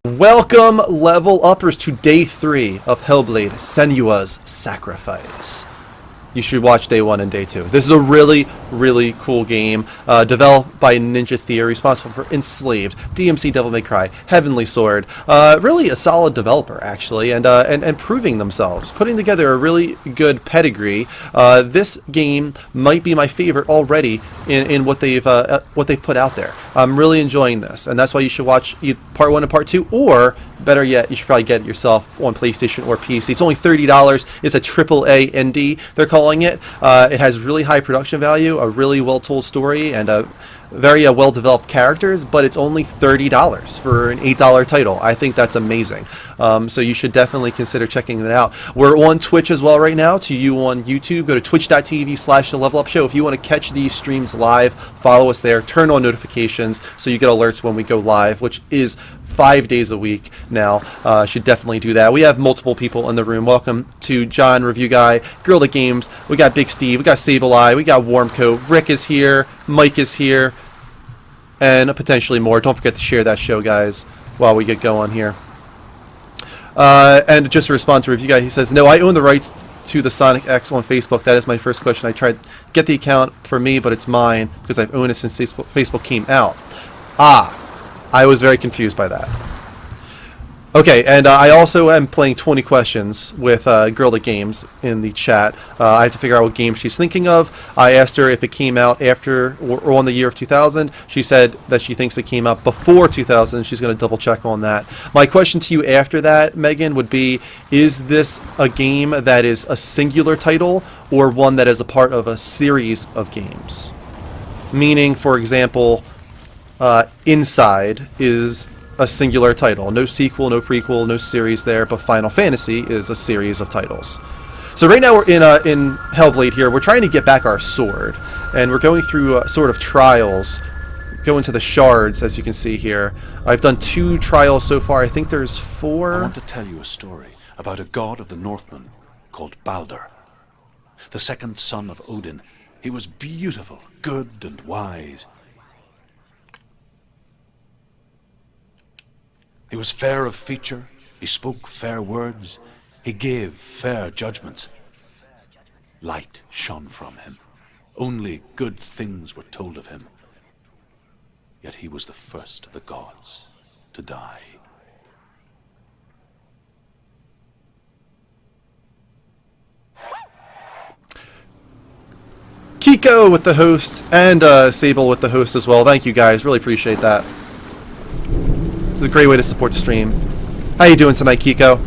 Welcome, level uppers, to day 3 of Hellblade: Senua's Sacrifice. You should watch day 1 and day 2. This is a really, really cool game, developed by Ninja Theory, responsible for Enslaved, DMC Devil May Cry, Heavenly Sword. Really a solid developer, actually, and proving themselves, putting together a really good pedigree. This game might be my favorite already in what they've put out there. I'm really enjoying this, and that's why you should watch part 1 and part 2, or better yet, you should probably get it yourself on PlayStation or PC. It's only $30. It's a AAA indie, they're calling it. It has really high production value, a really well-told story, and a very well-developed characters, but it's only $30 for an $8 title. I think that's amazing. So you should definitely consider checking it out. We're on Twitch as well right now. To you on YouTube, go to twitch.tv/TheLevelUpShow. If you want to catch these streams live, follow us there. Turn on notifications so you get alerts when we go live, which is 5 days a week now. Should definitely do that. We have multiple people in the room. Welcome to John, Review Guy, Girl That Games. We got Big Steve. We got Sable-Eye. We got Warmcoat. Rick is here. Mike is here. And potentially more. Don't forget to share that show, guys, while we get going here. And just to respond to Review Guy, he says, no, I own the rights to the Sonic X on Facebook. That is my first question. I tried to get the account for me, but it's mine because I've owned it since Facebook came out. I was very confused by that. Okay, and I also am playing 20 questions with Girl That Games in the chat. I have to figure out what game she's thinking of. I asked her if it came out after or on the year of 2000. She said that she thinks it came out before 2000. She's going to double check on that. My question to you after that, Megan, would be, is this a game that is a singular title or one that is a part of a series of games? Meaning, for example, Inside is a singular title. No sequel, no prequel, no series there, but Final Fantasy is a series of titles. So right now we're in Hellblade here. We're trying to get back our sword, and we're going through sort of trials, going to the shards, as you can see here. I've done 2 trials so far. I think there's 4. I want to tell you a story about a god of the Northmen called Baldur. The second son of Odin. He was beautiful, good, and wise. He was fair of feature, he spoke fair words, he gave fair judgments. Light shone from him. Only good things were told of him. Yet he was the first of the gods to die. Kiko with the host, and Sable with the host as well. Thank you guys, really appreciate that. It's a great way to support the stream. How you doing tonight, Kiko?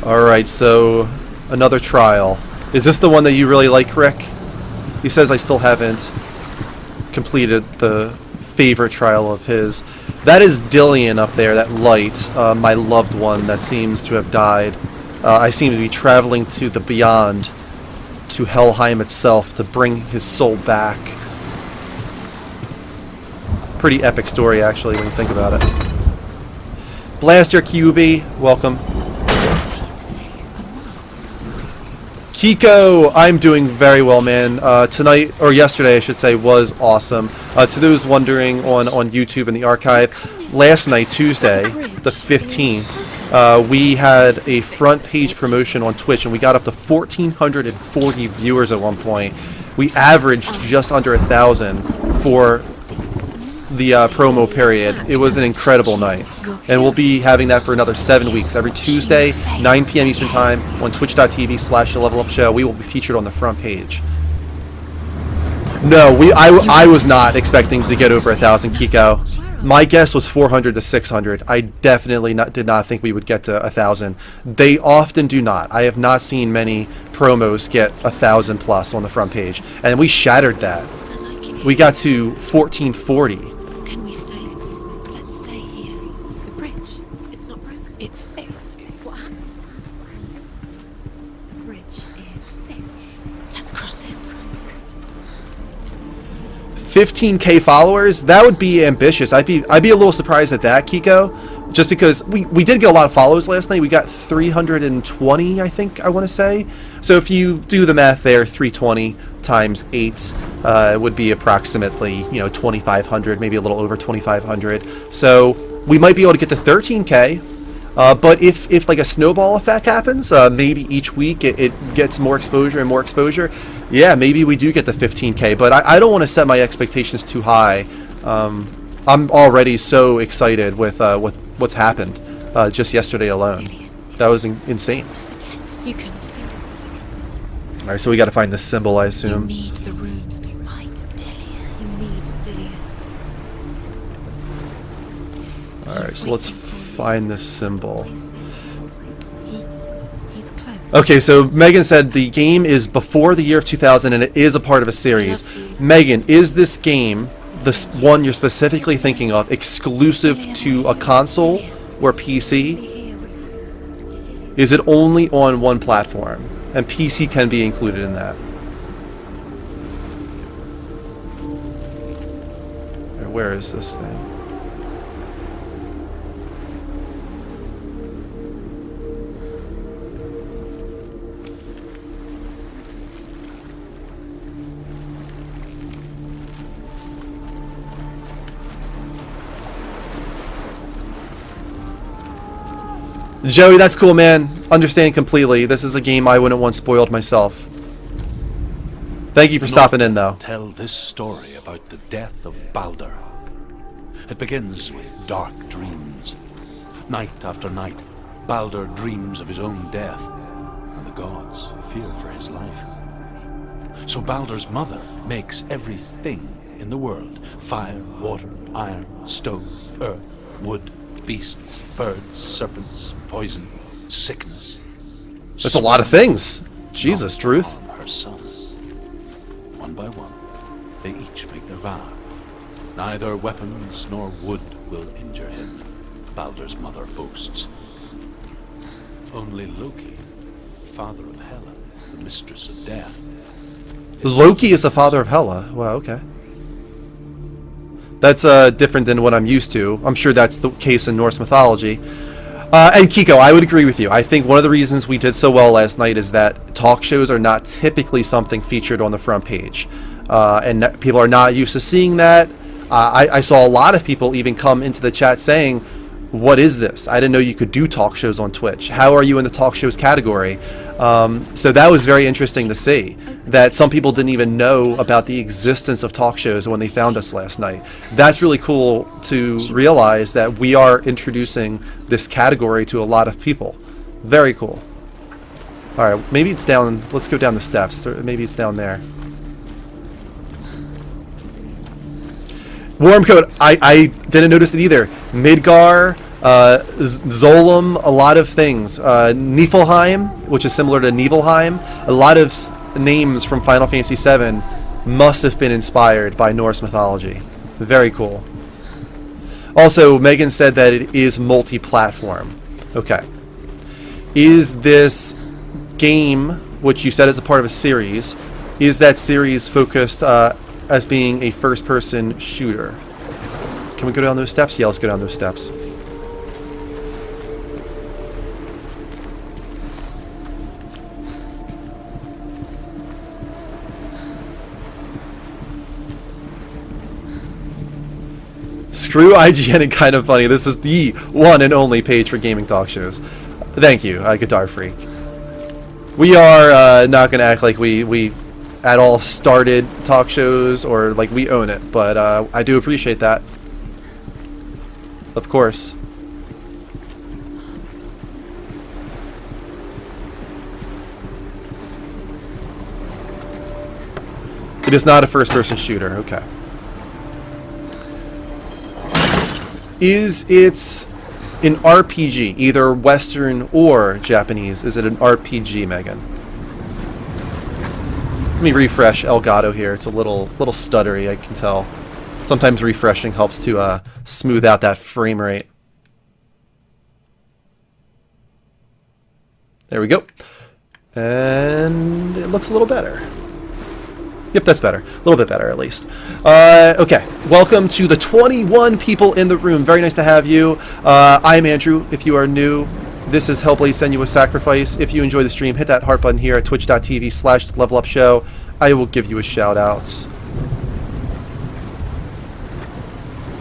Alright, so another trial. Is this the one that you really like, Rick? He says I still haven't completed the favorite trial of his. That is Dillian up there, that light, my loved one that seems to have died. I seem to be traveling to the beyond, to Helheim itself, to bring his soul back. Pretty epic story, actually, when you think about it. Blaster QB, welcome. Kiko, I'm doing very well, man. Tonight, or yesterday, I should say, was awesome. To those wondering on YouTube in the archive, last night, Tuesday, the 15th, we had a front page promotion on Twitch, and we got up to 1,440 viewers at one point. We averaged just under 1,000 for the promo period. It was an incredible night, and we'll be having that for another 7 weeks. Every Tuesday, 9 p.m. Eastern Time, on twitch.tv/TheLevelUpShow, we will be featured on the front page. No, I was not expecting to get over 1,000, Kiko. My guess was 400 to 600. I definitely did not think we would get to 1,000. They often do not. I have not seen many promos get 1,000 plus on the front page, and we shattered that. We got to 1,440. Can we stay? Let's stay here. The bridge. It's not broken. It's fixed. What? The bridge is fixed. Let's cross it. 15K followers? That would be ambitious. I'd be a little surprised at that, Kiko. Just because we did get a lot of follows last night. We got 320, I think, I want to say. So if you do the math there, 320 times 8 would be approximately, 2,500, maybe a little over 2,500. So we might be able to get to 13K. But if like a snowball effect happens, maybe each week it gets more exposure and more exposure. Yeah, maybe we do get the 15K. But I don't want to set my expectations too high. I'm already so excited with what's happened just yesterday alone. That was insane. You can. All right, so we got to find this symbol, I You assume. need the runes to fight Delia. You need Delia. All right, so let's find this symbol. He's close. Okay, so Megan said the game is before the year of 2000 and it is a part of a series. He loves you. Megan, is this game, the one you're specifically thinking of, exclusive to a console or PC? Is it only on one platform? And PC can be included in that. Alright, where is this thing? Joey, that's cool, man. Understand completely. This is a game I wouldn't want spoiled myself. Thank you for stopping in, though. Tell this story about the death of Baldur. It begins with dark dreams. Night after night, Baldur dreams of his own death, and the gods fear for his life. So Baldur's mother makes everything in the world: fire, water, iron, stone, earth, wood, beasts, birds, serpents, poison, sickness. That's a lot of things. Jesus, Druth. On her sons. One by one, they each make their vow. Neither weapons nor wood will injure him, Baldur's mother boasts. Only Loki, father of Hela, the mistress of death. Loki is the father of Hela. Wow, okay. That's different than what I'm used to. I'm sure that's the case in Norse mythology. And Kiko, I would agree with you. I think one of the reasons we did so well last night is that talk shows are not typically something featured on the front page. And people are not used to seeing that. I saw a lot of people even come into the chat saying, what is this? I didn't know you could do talk shows on Twitch. How are you in the talk shows category? So that was very interesting to see, that some people didn't even know about the existence of talk shows when they found us last night. That's really cool to realize that we are introducing this category to a lot of people. Very cool. All right, maybe it's down. Let's go down the steps. Maybe it's down there. Warm coat. I didn't notice it either. Midgar, Zolom, a lot of things. Niflheim, which is similar to Nibelheim. A lot of names from Final Fantasy VII must have been inspired by Norse mythology. Very cool. Also, Megan said that it is multi-platform. Okay. Is this game, which you said is a part of a series, is that series focused as being a first-person shooter? Can we go down those steps? Yeah, let's go down those steps. Screw IGN and Kind of Funny. This is the one and only page for gaming talk shows. Thank you, Guitar Freak. We are not going to act like we at all started talk shows or like we own it, but I do appreciate that. Of course. It is not a first-person shooter. Okay. Is it an RPG, either Western or Japanese? Is it an RPG, Megan? Let me refresh Elgato here. It's a little stuttery, I can tell. Sometimes refreshing helps to smooth out that frame rate. There we go. And it looks a little better. Yep, that's better. A little bit better, at least. Okay, welcome to the 21 people in the room. Very nice to have you. I'm Andrew. If you are new, this is Hellblade Senua Sacrifice. If you enjoy the stream, hit that heart button here at twitch.tv/levelupshow. I will give you a shout out.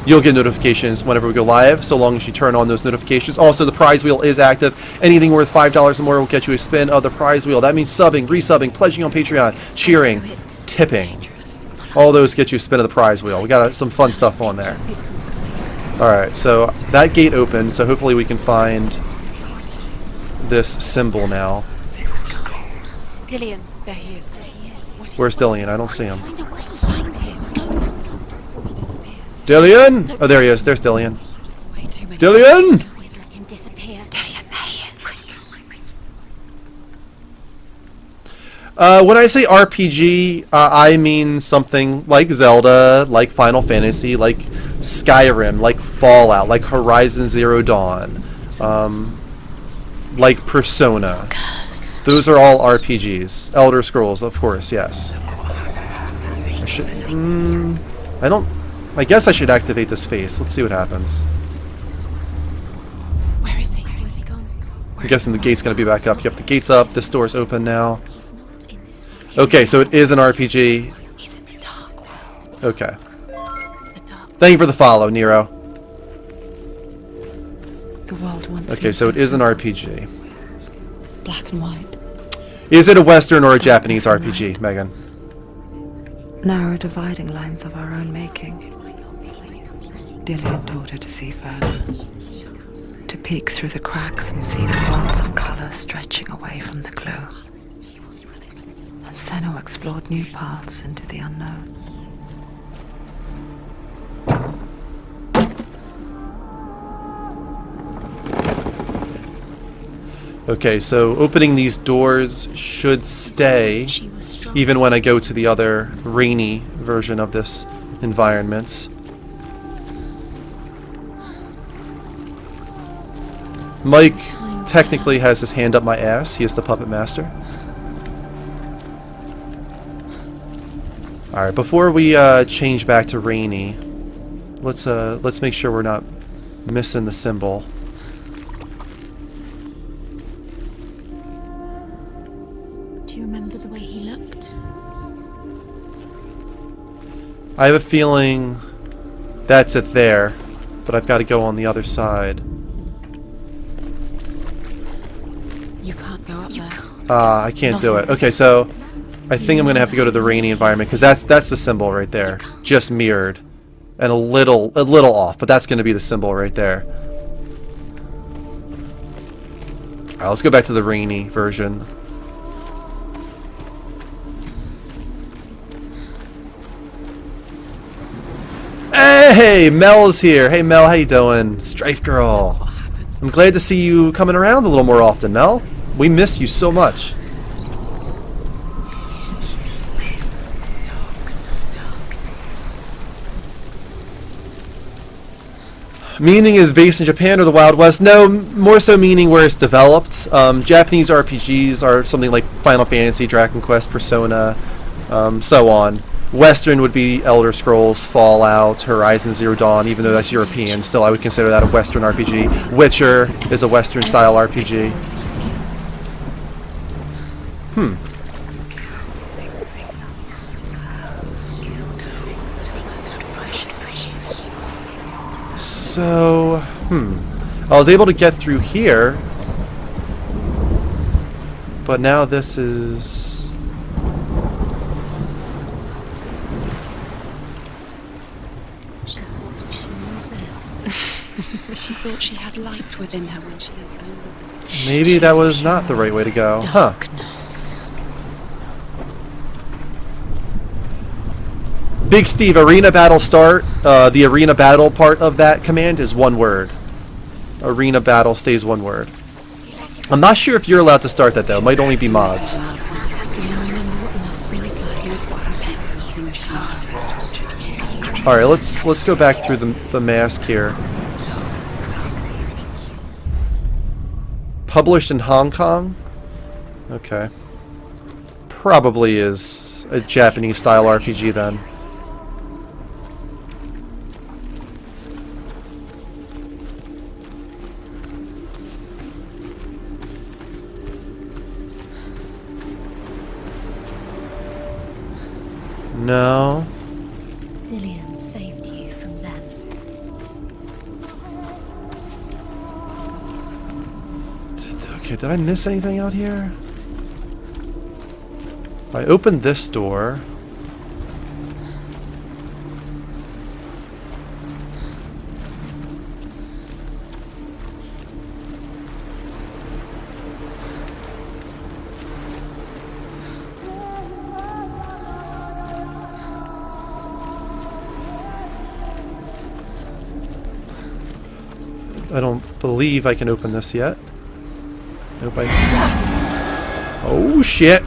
you'll get notifications whenever we go live, so long as you turn on those notifications. Also, the prize wheel is active. Anything worth $5 or more will get you a spin of the prize wheel. That means subbing, resubbing, pledging on Patreon, cheering, tipping. All those get you a spin of the prize wheel. We got some fun stuff on there. Alright, so that gate opened, so hopefully we can find this symbol now. Dillion, there he is. There he is. Where's Dillion? I don't see him. Find a way. Find him. Go. He disappears. Dillion! Oh, there he is. There's Dillion. Way too many Dillion! ways. Always let him disappear. Dillion, there he is. When I say RPG, I mean something like Zelda, like Final Fantasy, like Skyrim, like Fallout, like Horizon Zero Dawn, like Persona. Those are all RPGs. Elder Scrolls, of course, yes. I guess I should activate this face. Let's see what happens. Where is he? Where's he gone? I'm guessing the gate's going to be back up. Yep, the gate's up. This door's open now. He's not in this world. He's Okay, in so it is an RPG. He's in the dark world. Okay. The dark. Thank you for the follow, Nero. The world once Okay, seemed so it is an simple, RPG. black and white. Is it a Western or a Japanese RPG, Megan? Narrow dividing lines of our own making. Dillion taught her to see further. To peek through the cracks and see the worlds of color stretching away from the glow. And Senua explored new paths into the unknown. Okay, so opening these doors should stay She was strong. even when I go to the other rainy version of this environment. Mike technically has his hand up my ass. He is the puppet master. Alright, before we change back to rainy, let's make sure we're not missing the symbol. Do you remember the way he looked? I have a feeling that's it there, but I've got to go on the other side. You can't go up there. I can't do it. Okay, so I think I'm going to have to go to the rainy environment because that's the symbol right there, just mirrored, and a little off, but that's going to be the symbol right there. All right, let's go back to the rainy version. Hey, Mel's here. Hey, Mel, how you doing? Strife girl. I'm glad to see you coming around a little more often, Mel. We miss you so much. Meaning is based in Japan or the Wild West? No, more so meaning where it's developed. Japanese RPGs are something like Final Fantasy, Dragon Quest, Persona, so on. Western would be Elder Scrolls, Fallout, Horizon Zero Dawn, even though that's European. Still, I would consider that a Western RPG. Witcher is a Western style RPG. So, I was able to get through here, but now this is... She thought she had light within her when she Maybe that was not the right way to go. Huh. darkness. Big Steve, arena battle start. The arena battle part of that command is one word. Arena battle stays one word. I'm not sure if you're allowed to start that though. It might only be mods. Can you remember what love feels like? What the best thing she has. She destroyed. All right, let's go back through the mask here. Published in Hong Kong? Okay. Probably is a Japanese style RPG then. No. Dillion saved you from them. Okay, did I miss anything out here? I opened this door. I don't believe I can open this yet. Nope, oh, shit!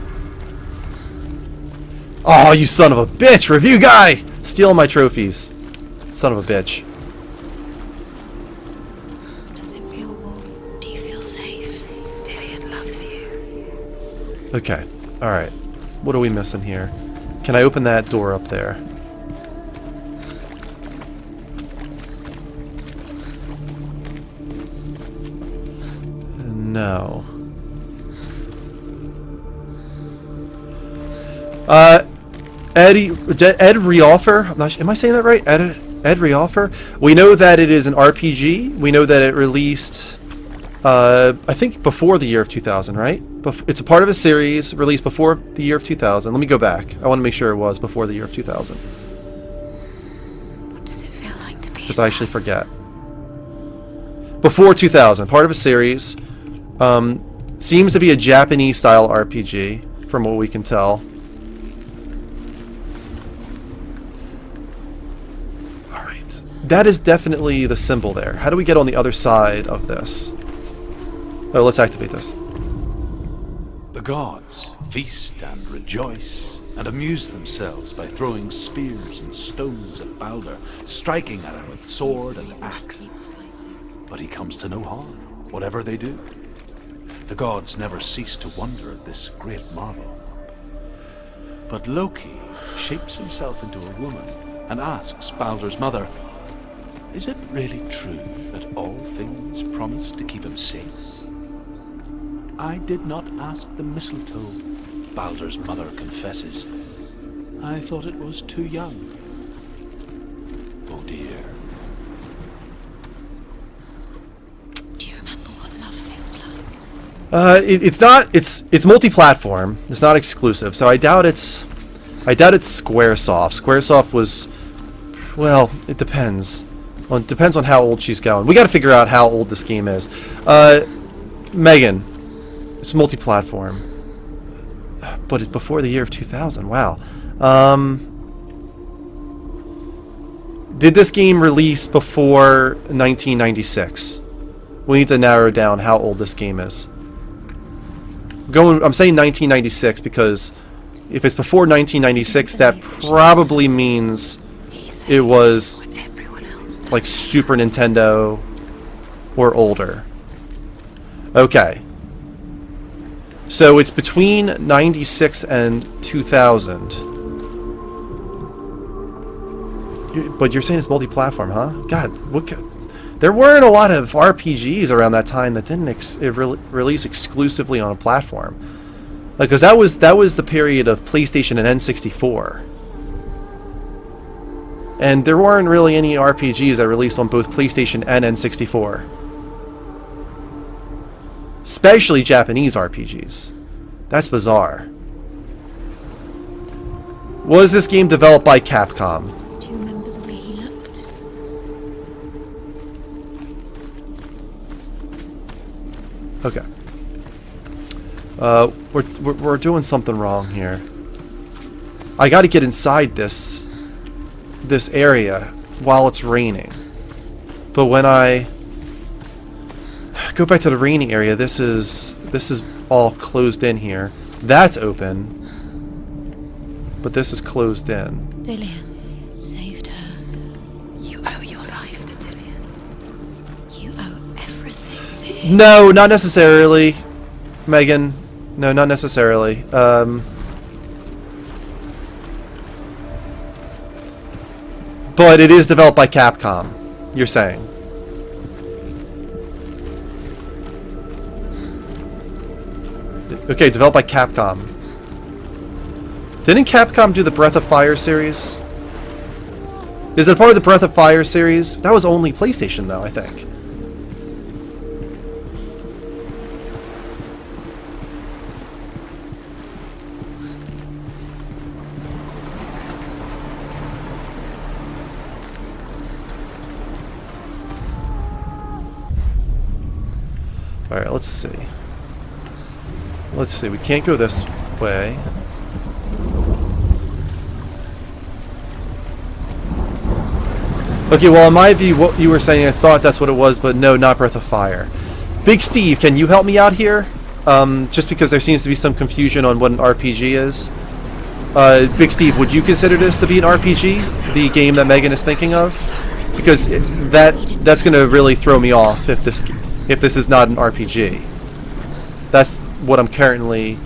Oh, you son of a bitch! Review guy! Stealing my trophies. Son of a bitch. Does it feel warm? Do you feel safe? Dillian loves you. Okay, alright. What are we missing here? Can I open that door up there? No. Ed Reoffer. Am I saying that right? Ed Reoffer. We know that it is an RPG. We know that it released, I think, before the year of 2000, right? It's a part of a series released before the year of 2000. Let me go back. I want to make sure it was before the year of 2000. What does it feel like to be? Because I actually forget. Before 2000, part of a series. Seems to be a Japanese-style RPG, from what we can tell. Alright. That is definitely the symbol there. How do we get on the other side of this? Oh, let's activate this. The gods feast and rejoice and amuse themselves by throwing spears and stones at Balder, striking at him with sword and axe. But he comes to no harm, whatever they do. The gods never cease to wonder at this great marvel. But Loki shapes himself into a woman and asks Balder's mother, "Is it really true that all things promise to keep him safe?" "I did not ask the mistletoe," Balder's mother confesses. "I thought it was too young." Oh dear. It's not. It's multi-platform. It's not exclusive, so I doubt it's SquareSoft. SquareSoft was, well, it depends. Well, it depends on how old she's going. We got to figure out how old this game is. Megan, it's multi-platform, but it's before the year of 2000. Wow. Did this game release before 1996? We need to narrow down how old this game is. I'm saying 1996 because if it's before 1996, that probably means it was like Super Nintendo or older. Okay. So it's between 96 and 2000. But you're saying it's multi-platform, huh? God, there weren't a lot of RPGs around that time that didn't release exclusively on a platform. Like, cause that was the period of PlayStation and N64. And there weren't really any RPGs that released on both PlayStation and N64. Especially Japanese RPGs. That's bizarre. Was this game developed by Capcom? Do you remember the way he looked? Okay. We're doing something wrong here. I got to get inside this area while it's raining. But when I go back to the raining area, this is all closed in here. That's open. But this is closed in. Dillian saved her. You owe your life to Dillian. You owe everything to him. No, not necessarily, Megan. No, not necessarily. But it is developed by Capcom, you're saying. Okay, developed by Capcom. Didn't Capcom do the Breath of Fire series? Is it a part of the Breath of Fire series? That was only PlayStation, though, I think. Alright, let's see. Let's see, we can't go this way. Okay, well, in my view, what you were saying, I thought that's what it was, but no, not Breath of Fire. Big Steve, can you help me out here? Just because there seems to be some confusion on what an RPG is. Big Steve, would you consider this to be an RPG? The game that Megan is thinking of? Because that's going to really throw me off if this is not an RPG. That's what I'm currently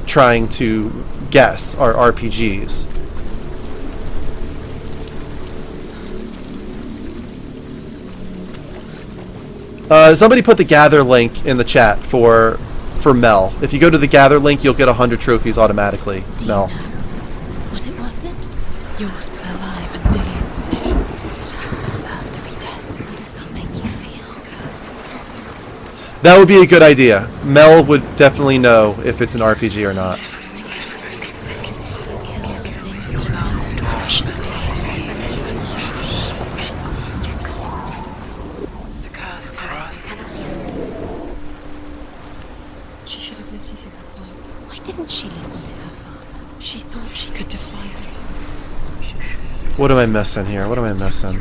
trying to guess are RPGs. Somebody put the Gather link in the chat for Mel. If you go to the Gather link, you'll get 100 trophies automatically. Mel. Was it worth it? You're still alive and Dillian's dead. He doesn't deserve to be dead. How does that make you feel? That would be a good idea. Mel would definitely know if it's an RPG or not. Kill the things that are most precious to you. She should have listened to her father. Why didn't she listen to her father? She thought she could defy him. What am I missing here? What am I missing?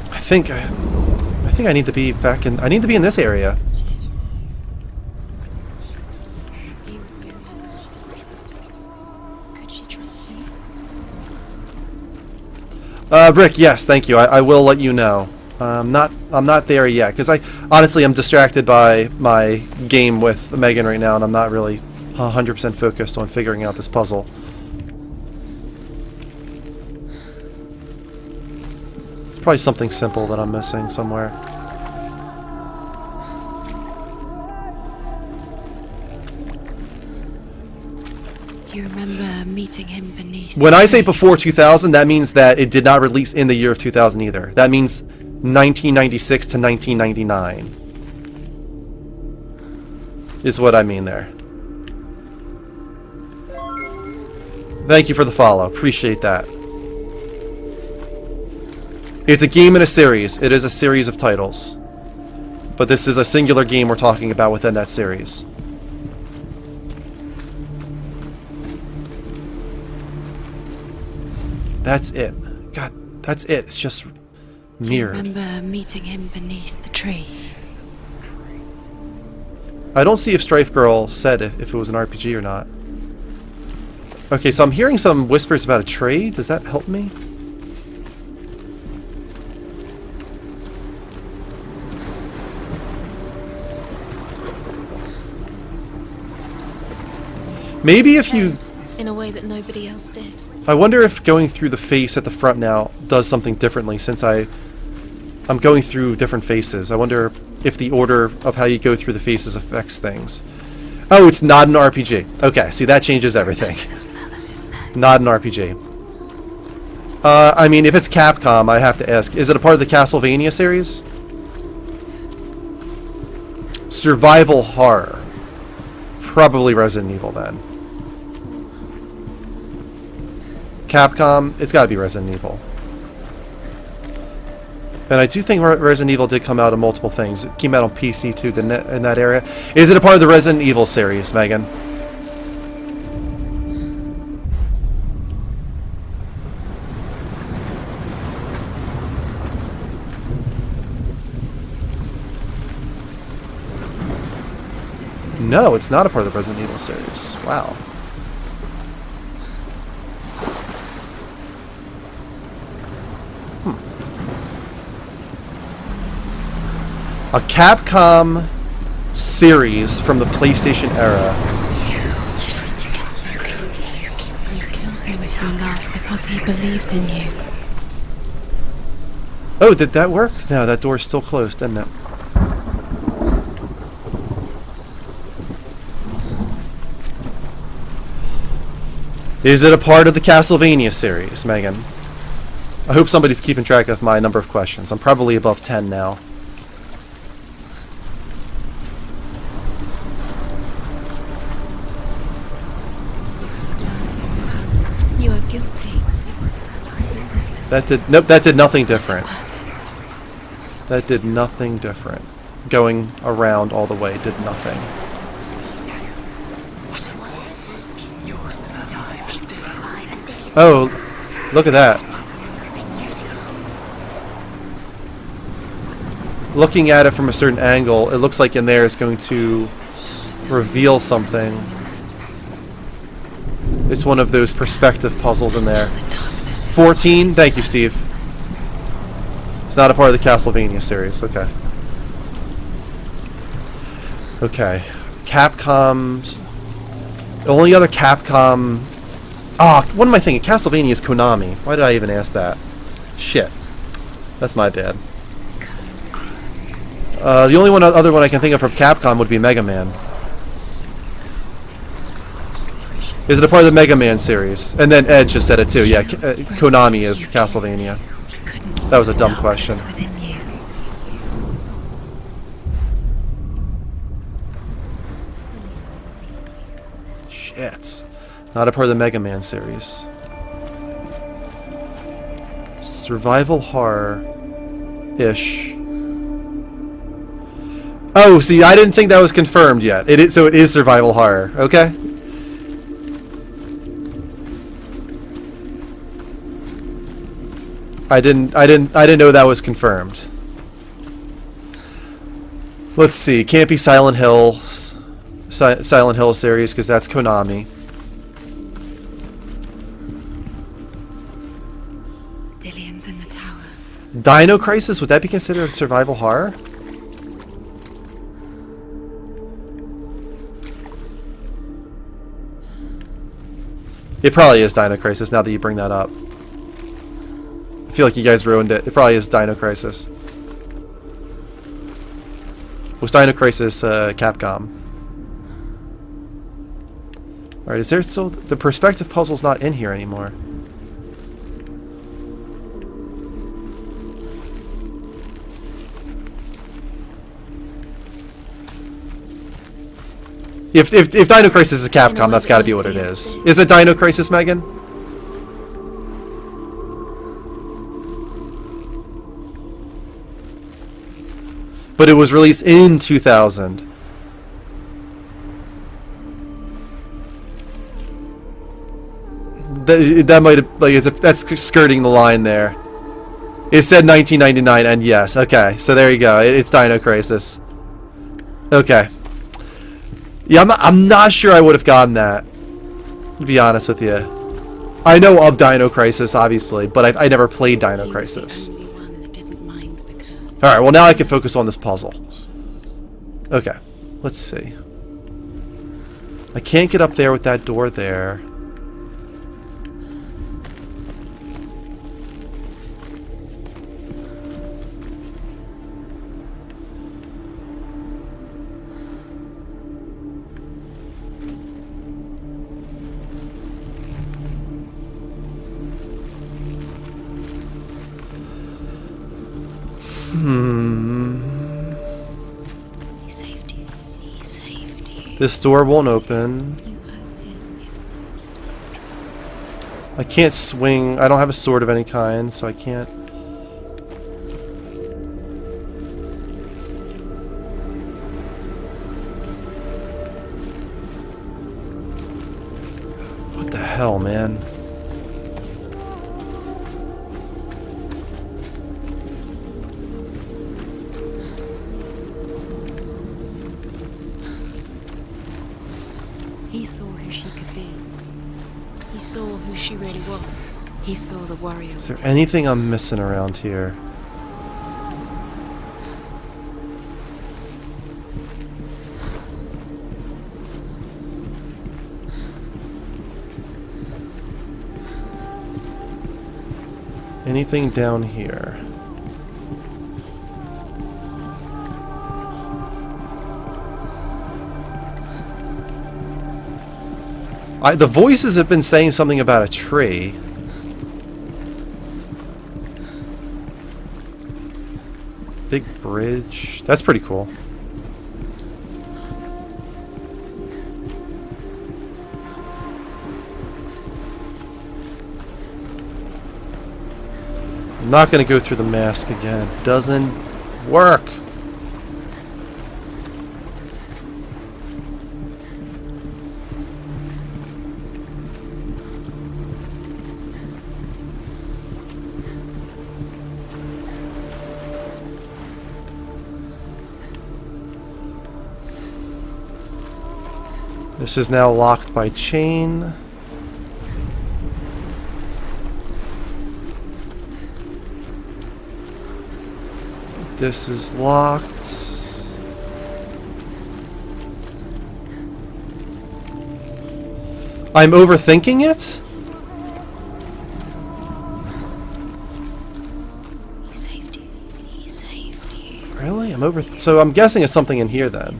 I think I need to be back in. I need to be in this area. He was the only one she could trust. Could she trust him? Rick, yes, thank you. I will let you know. I'm not there yet because I'm distracted by my game with Megan right now, and I'm not really 100% focused on figuring out this puzzle. There's probably something simple that I'm missing somewhere. Do you remember meeting him beneath? When I say before 2000, that means that it did not release in the year of 2000 either. That means 1996 to 1999 is what I mean there. Thank you for the follow. Appreciate that. It's a game in a series. It is a series of titles. But this is a singular game we're talking about within that series. That's it. God, that's it. It's just mirrored. Do you remember meeting him beneath the tree? I don't see if Strife Girl said if it was an RPG or not. Okay, so I'm hearing some whispers about a trade. Does that help me? Maybe if you... In a way that nobody else did. I wonder if going through the face at the front now does something differently since I'm going through different faces. I wonder if the order of how you go through the faces affects things. Oh, it's not an RPG. Okay, see, that changes everything. The smell of his neck. Not an RPG. I mean, if it's Capcom, I have to ask, is it a part of the Castlevania series? Survival horror. Probably Resident Evil then. Capcom, it's gotta be Resident Evil. And I do think Resident Evil did come out of multiple things. It came out on PC too, didn't it, in that area? Is it a part of the Resident Evil series, Megan? No, it's not a part of the Resident Evil series. Wow. A Capcom series from the PlayStation era. Everything has broken. You killed him with your love because he believed in you. Oh, did that work? No, that door's still closed, isn't it? Is it a part of the Castlevania series, Megan? I hope somebody's keeping track of my number of questions. I'm probably above 10 now. guilty. That did nothing different. That did nothing different. Going around all the way did nothing. Oh, look at that. Looking at it from a certain angle, it looks like in there is going to reveal something. It's one of those perspective puzzles in there. 14? Thank you, Steve. It's not a part of the Castlevania series. Okay. Okay. Capcom's... The only other Capcom... Ah, what am I thinking? Castlevania is Konami. Why did I even ask that? Shit. That's my bad. The only other one I can think of from Capcom would be Mega Man. Is it a part of the Mega Man series? And then Ed just said it too. Yeah, Konami is Castlevania. That was a dumb question. Shit. Not a part of the Mega Man series. Survival horror-ish. Oh, see, I didn't think that was confirmed yet. It is, so it is survival horror. Okay. I didn't know that was confirmed. Let's see. Can't be Silent Hill series because that's Konami. Dillian's in the tower. Dino Crisis, would that be considered survival horror? It probably is Dino Crisis now that you bring that up. I feel like you guys ruined it. It probably is Dino Crisis. Was Dino Crisis Capcom? Alright, is there still... The perspective puzzle's not in here anymore. If Dino Crisis is Capcom, that's gotta be what it is. Is it Dino Crisis, Megan? But it was released in 2000. That might have, like, that's skirting the line there. It said 1999, and yes, okay, so there you go. It's Dino Crisis. Okay. Yeah, I'm not sure I would have gotten that, to be honest with you. I know of Dino Crisis, obviously, but I never played Dino Crisis. Alright, well now I can focus on this puzzle. Okay, let's see. I can't get up there with that door there. He saved you. He saved you. This door won't open. I can't swing. I don't have a sword of any kind, so I can't. What the hell, man? He saw who she could be. He saw who she really was. He saw the warrior. Is there anything I'm missing around here? Anything down here? The voices have been saying something about a tree. Big bridge. That's pretty cool. I'm not going to go through the mask again. It doesn't work. This is now locked by chain. This is locked. I'm overthinking it? He saved you. He saved you. Really? So I'm guessing it's something in here then.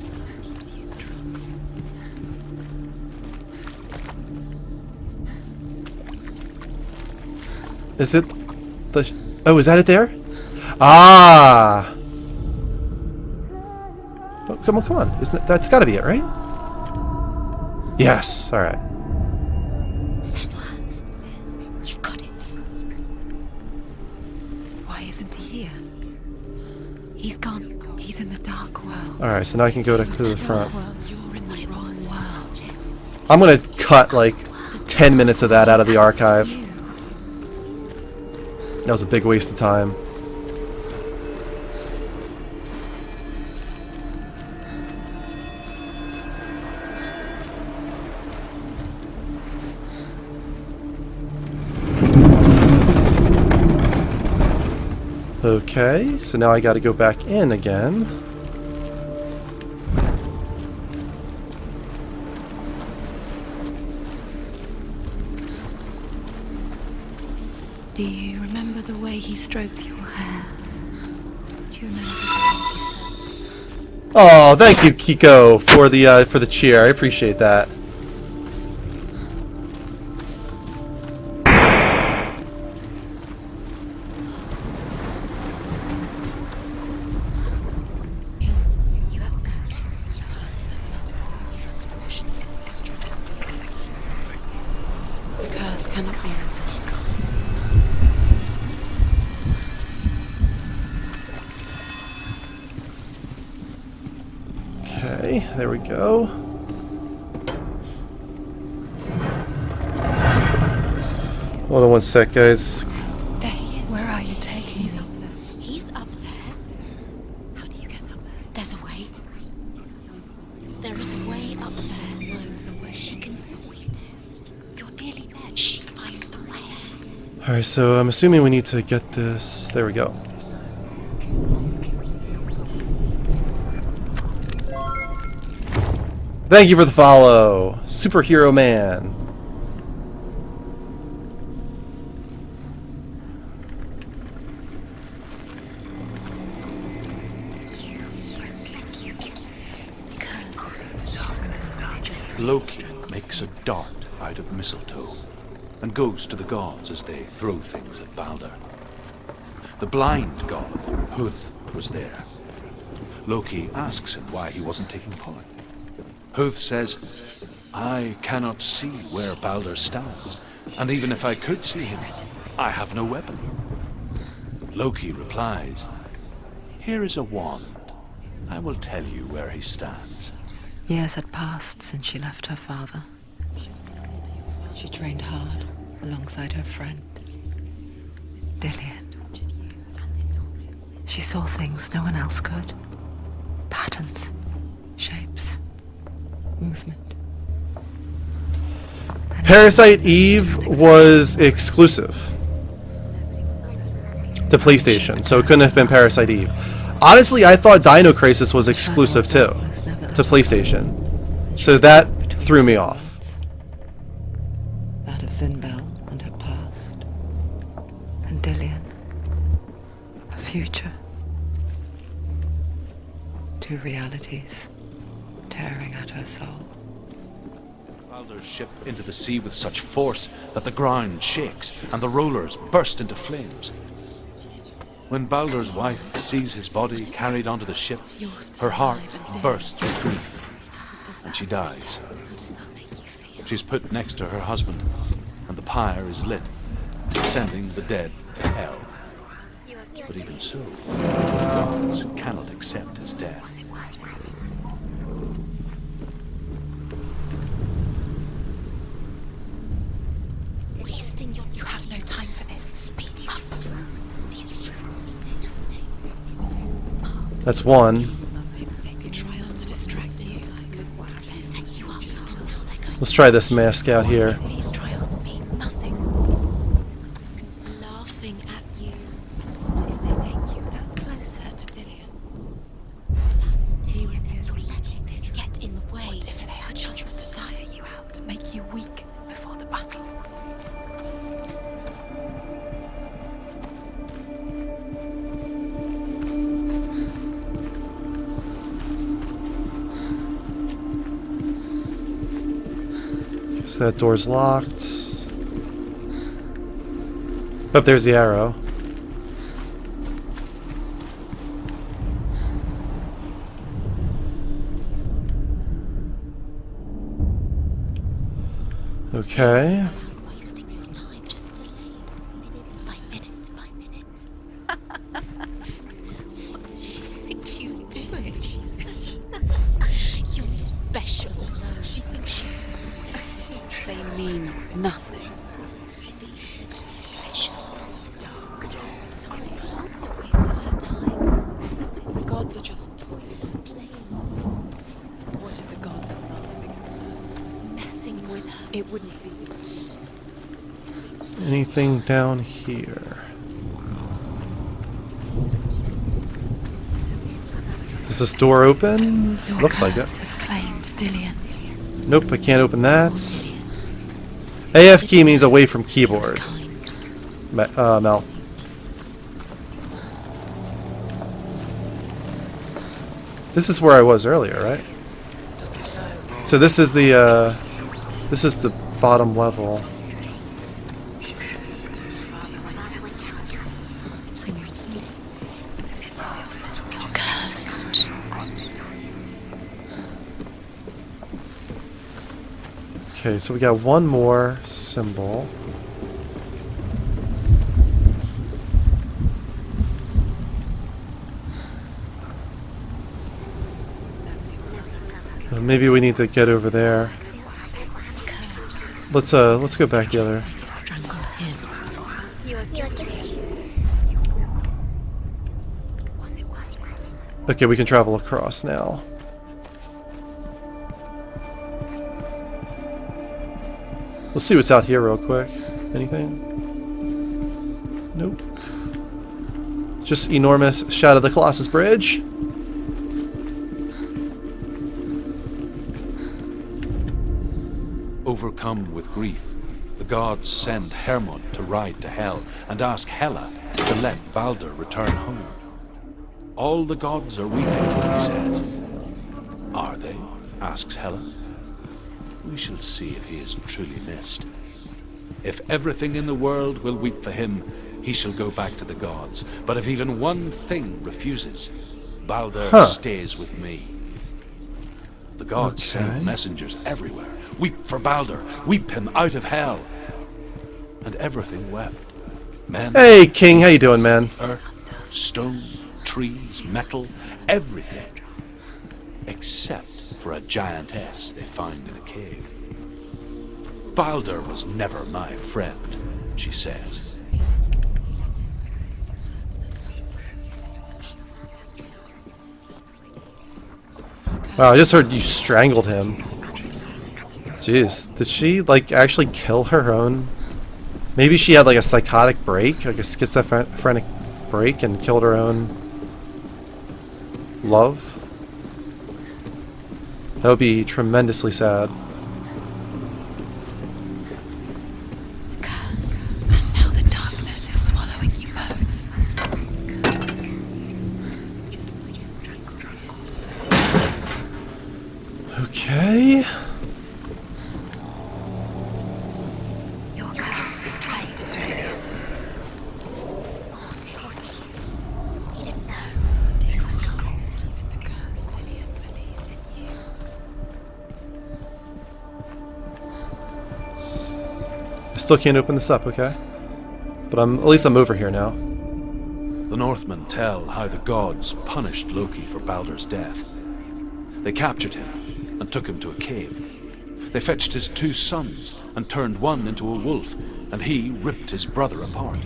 Is it the... Oh, is that it there? Ah! Oh, come on. That's gotta be it, right? Yes, alright. Senua, you've got it. Why isn't he here? He's gone. He's in the dark world. Alright, so now I can go to the front. You're in the wrong world. I'm gonna cut like 10 minutes of that out of the archive. That was a big waste of time. Okay, so now I gotta go back in again. Do you remember the way he stroked your hair? Do you remember? Oh, thank you, Kiko, for the cheer. I appreciate that. You smashed it, struck it. The curse cannot be undone. Okay, there we go. Hold on one sec, guys. There he is. Where are you taking He's me? up there. He's up there. How do you get up there? There's a way. There is a way up there. She can do it. You're nearly there. She can find the way. Alright, so I'm assuming we need to get this. There we go. Thank you for the follow, Superhero Man. Loki makes a dart out of mistletoe and goes to the gods as they throw things at Balder. The blind god, Huth, was there. Loki asks him why he wasn't taking part. Huth says, I cannot see where Balder stands, and even if I could see him, I have no weapon. Loki replies, here is a wand. I will tell you where he stands. Years had passed since she left her father. She trained hard alongside her friend, Dillian. She saw things no one else could. Patterns, shapes, movement. Parasite Eve was exclusive to PlayStation, so it couldn't have been Parasite Eve. Honestly, I thought Dino Crisis was exclusive too to PlayStation, so that threw me off. That of Zinbel and her past, and Dillian, her future. Two realities tearing at her soul. Balder's ship into the sea with such force that the ground shakes and the rollers burst into flames. When Balder's wife sees his body carried onto the ship, her heart bursts with grief, and she dies. How does that make you feel? She's put next to her husband, and the pyre is lit, sending the dead to hell. But even so, the gods cannot accept his death. Wasting your time. You have no time for this. Speed up. These rooms mean nothing. It's all part. That's one. Sacred trials to distract you. They set you up, and now they're going. Let's try this mask out here. These trials mean nothing. Laughing at you. What if they take you now closer to Dillian? He was there. You're letting this get in the way. What if they are just to tire you out, to make you weak before the battle? So that door's locked. Oh, there's the arrow. Okay. Wasting your time, just delay minute by minute by minute. What does she think she's doing? You're special. No, she thinks she's They mean nothing. special. A waste of her time. The gods are just what if the gods are Messing with her. It wouldn't be. Anything down here? Does this door open? Your Looks like it. curse has claimed Dillian. Nope, I can't open that. AF key means away from He was keyboard. kind. Mel. This is where I was earlier, right? So this is the bottom level. You're cursed. Okay, so we got one more symbol. Maybe we need to get over there. Curse. Let's go back the other. It strangled him. Okay, we can travel across now. Let's see what's out here real quick. Anything? Nope. Just enormous Shadow of the Colossus Bridge. Overcome with grief, the gods send Hermod to ride to Hell and ask Hela to let Balder return home. All the gods are weeping, he says. Are they? Asks Hela. We shall see if he is truly missed. If everything in the world will weep for him, he shall go back to the gods. But if even one thing refuses, Balder stays with me. The gods send messengers everywhere. Weep for Balder. Weep him out of Hell. And everything wept. Men, Hey, King, how you doing, man? earth, stone, trees, metal, everything. Except for a giantess they find in a cave. Balder was never my friend, she says. Wow, I just heard you strangled him. Jeez, did she, like, actually kill her own? Maybe she had, like, a psychotic break, like a schizophrenic break, and killed her own love? That would be tremendously sad. The curse. And now the darkness is swallowing you both. Okay. Your curse is claimed to you. You didn't know. Dear was gone. Even the curse, Dillian believed in you. I still can't open this up, okay? But at least I'm over here now. The Northmen tell how the gods punished Loki for Baldur's death. They captured him and took him to a cave. They fetched his 2 sons and turned one into a wolf, and he ripped his brother apart.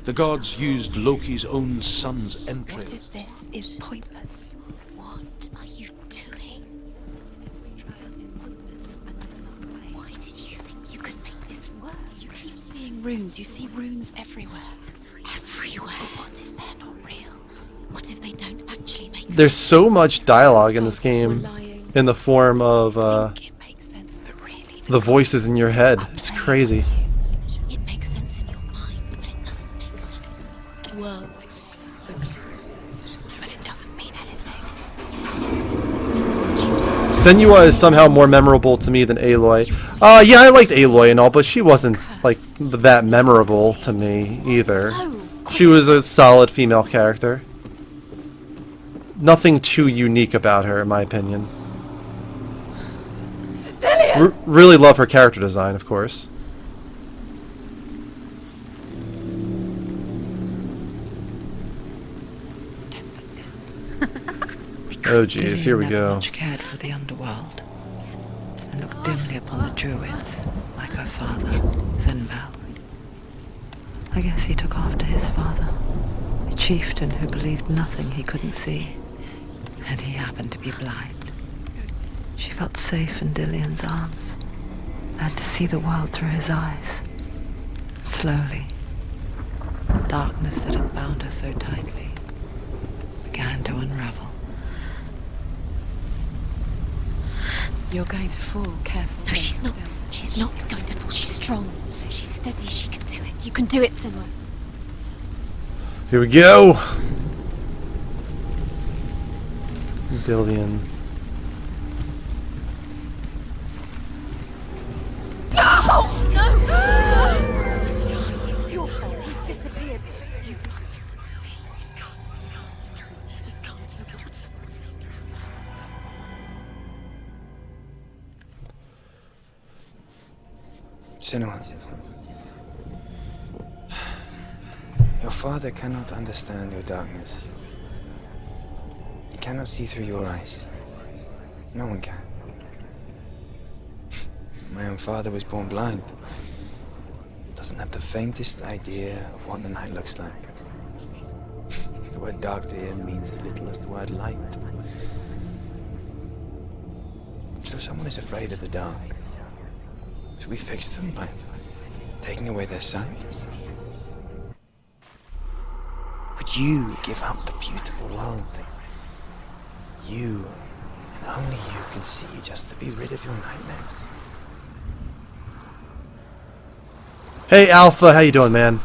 The gods used Loki's own son's What entrails. if this is pointless? What are you doing? Why did you think you could make this work? You keep seeing runes. You see runes everywhere. Everywhere? But what if they're not real? What if they don't actually make There's sense? so much dialogue in this Gods were game lying. in the form of Think it makes sense, but really the voices in your head. It's crazy. it makes sense in your mind, but it doesn't make sense in the world. But it doesn't mean anything. Senua is somehow more memorable to me than Aloy. Yeah, I liked Aloy and all, but she wasn't like that memorable to me either. She was a solid female character. Nothing too unique about her, in my opinion. Really love her character design, of course. Oh jeez, here we Dillion never go. much cared for the underworld, and looked dimly upon the druids, like her father, Zenbal. I guess he took after his father, a chieftain who believed nothing he couldn't see, and he happened to be blind. She felt safe in Dillion's arms, learned to see the world through his eyes. Slowly, the darkness that had bound her so tightly began to unravel. You're going to fall. Careful. No, she's not. She's not going to fall. She's strong. She's steady. She can do it. You can do it, Senua. Here we go. Dillion. It's your fault. He's disappeared. You've lost him to the sea. He's gone. You've lost him to the... Just come to the water. He's drowned. Senua, your father cannot understand your darkness. He cannot see through your eyes. No one can. My own father was born blind. Doesn't have the faintest idea of what the night looks like. The word dark to him means as little as the word light. So someone is afraid of the dark. Should we fix them by taking away their sight? Would you give up the beautiful world that you and only you can see just to be rid of your nightmares? Hey Alpha, how you doing, man?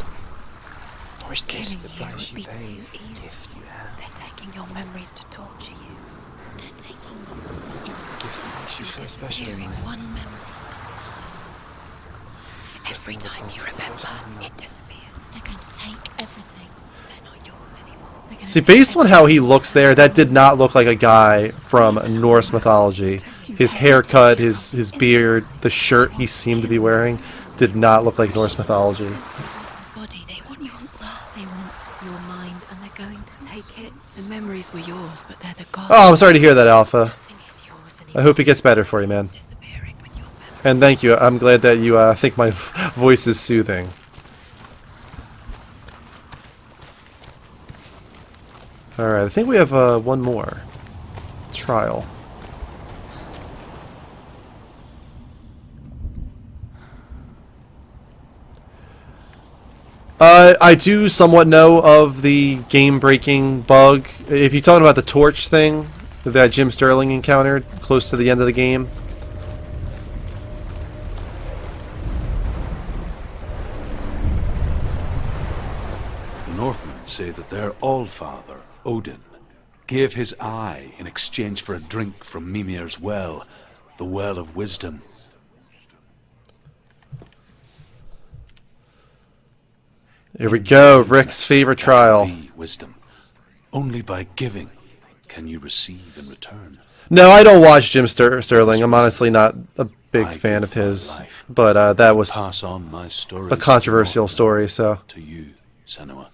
Or is this Killing the you price would you be pay too for the easy. gift you have? They're taking your memories to torture you. They're taking you Gift that makes you feel special in disappearing life. one memory. Every time you remember, it disappears. They're going to take everything. They're not yours anymore. They're going See, to based on how he looks there, that did not look like a guy from Norse mythology. His haircut, his beard, the shirt he seemed to be wearing did not look like Norse mythology. body. They want your soul. They want your mind, and they're going to take it. The memories were yours, but they're the gods. Oh, I'm sorry to hear that, Alpha. Nothing is yours anymore. I hope it gets better for you, man. Disappearing with your memory. And thank you. I'm glad that you think my voice is soothing. Alright, I think we have one more. Trial. I do somewhat know of the game-breaking bug. If you're talking about the torch thing that Jim Sterling encountered close to the end of the game. The Northmen say that their Allfather, Odin, gave his eye in exchange for a drink from Mimir's well, the Well of Wisdom. Here we go, Rick's favorite trial. Be wisdom. Only by giving can you receive in return. No, I don't watch Jim Sterling. I'm honestly not a big fan of his. But that was Pass on my story a controversial story, so. to you, Senua.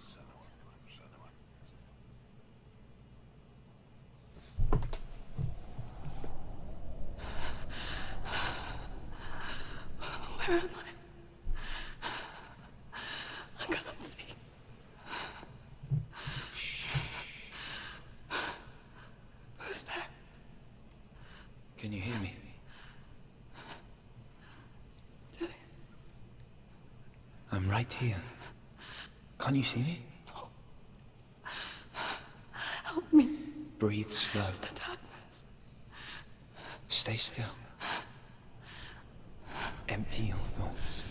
Can you hear me? I'm right here. Can't you see me? Help me. Breathe slow. It's the darkness. Stay still. Empty your thoughts.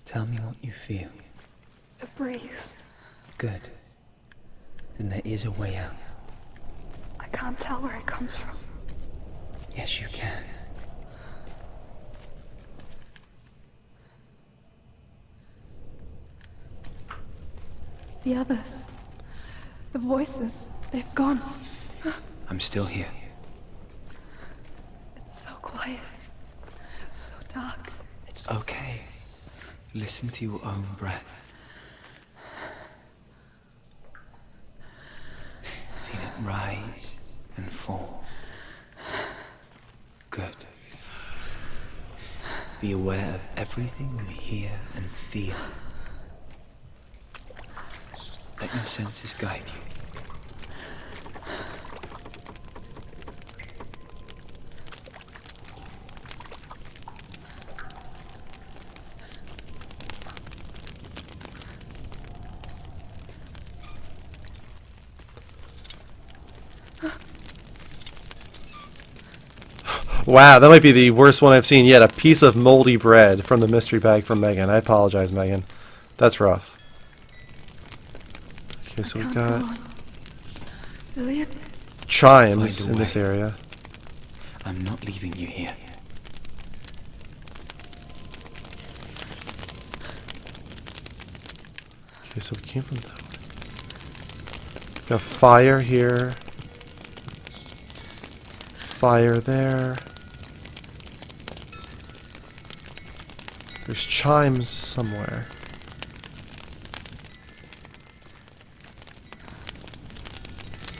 Tell me what you feel. The breeze. Good. Then there is a way out. I can't tell where it comes from. Yes, you can. The others. The voices. They've gone. I'm still here. It's so quiet. So dark. It's okay. Listen to your own breath. Feel it rise and fall. Good. Be aware of everything you hear and feel. Let your senses guide you. Wow, that might be the worst one I've seen yet. A piece of moldy bread from the mystery bag from Megan. I apologize, Megan. That's rough. Okay, so we've got Dillian? chimes Find a in this way. area. I'm not leaving you here. Okay, so we came from that one. Got fire here. Fire there. There's chimes somewhere.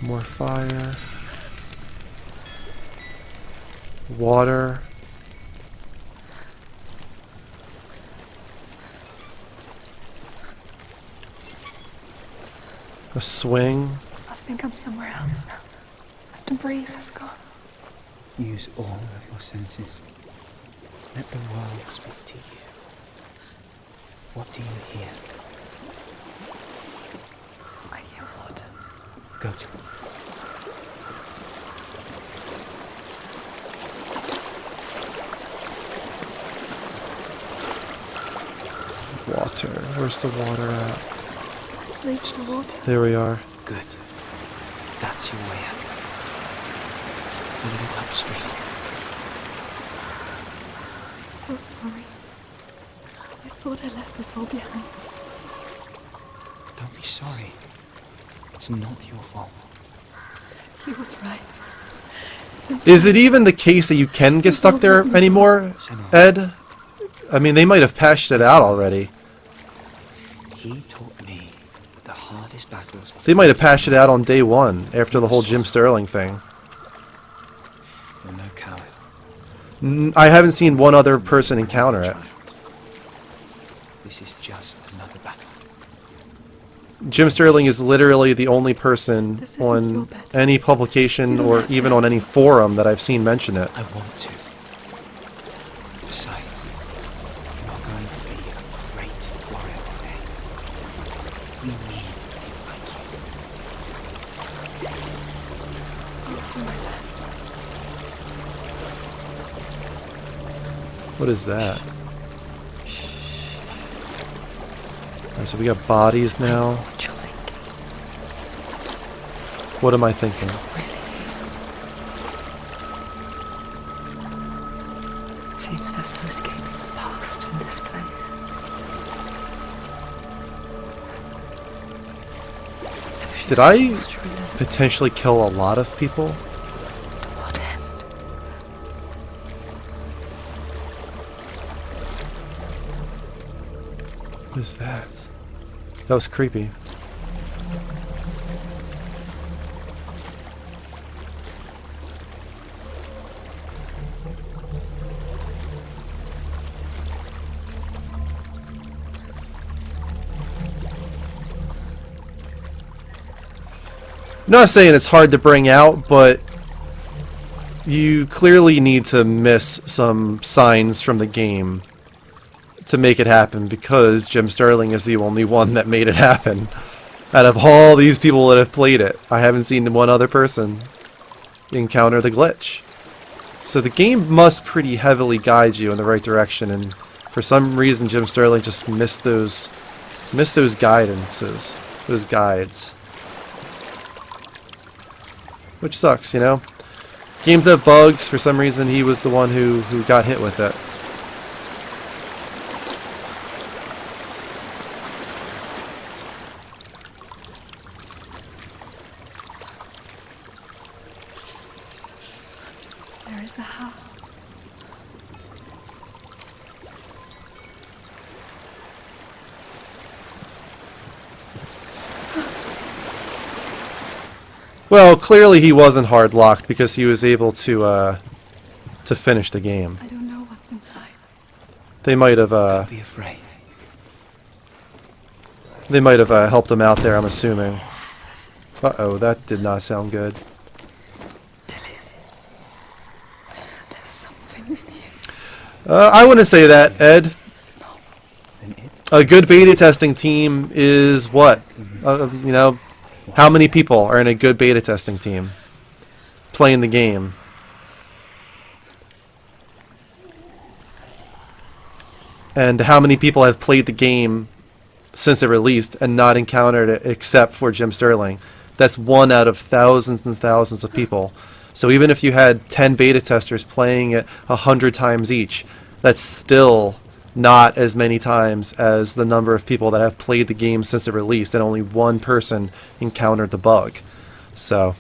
More fire. Water. A swing. I think I'm somewhere else now. The breeze has gone. Use all of your senses. Let the world speak to you. What do you hear? I hear water. Go to it. Water. Where's the water at? Let's reach the water. There we are. Good. That's your way out. A little upstream. I'm so sorry. I thought I left us all behind. Don't be sorry. It's not your fault. He was right. Is it even the case that you can get stuck there anymore, Ed? I mean, they might have patched it out already. He taught me that the hardest battles... They might have patched it out on day one after the whole Jim Sterling thing. You're no coward. I haven't seen one other person encounter it. This is just another battle. Jim Sterling is literally the only person This isn't your on battle. any publication You don't or have to. even on any forum that I've seen mention it. I want to. Besides, you are going to be a great warrior one day. We need people like you. I'll do my best. What is that? Alright, so we got bodies now. What you're thinking. What am I thinking? It seems there's no escaping the past in this place. So she's Did I supposed to relive it. potentially kill a lot of people? To what end? What is that? That was creepy. I'm not saying it's hard to bring out, but you clearly need to miss some signs from the game to make it happen, because Jim Sterling is the only one that made it happen. Out of all these people that have played it, I haven't seen one other person encounter the glitch. So the game must pretty heavily guide you in the right direction, and for some reason Jim Sterling just missed those guidances, those guides. Which sucks, you know? Games have bugs, for some reason he was the one who got hit with it. There is a house. Well, clearly he wasn't hard locked because he was able to finish the game. I don't know what's inside. They might have Don't be afraid. helped him out there, I'm assuming. Uh-oh, that did not sound good. There's something in you. I wouldn't say that, Ed. And it? A good beta testing team is what? You know, how many people are in a good beta testing team playing the game? And how many people have played the game since it released and not encountered it except for Jim Sterling? That's 1 out of thousands and thousands of people. So even if you had 10 beta testers playing it 100 times each, that's still not as many times as the number of people that have played the game since it released and only one person encountered the bug. So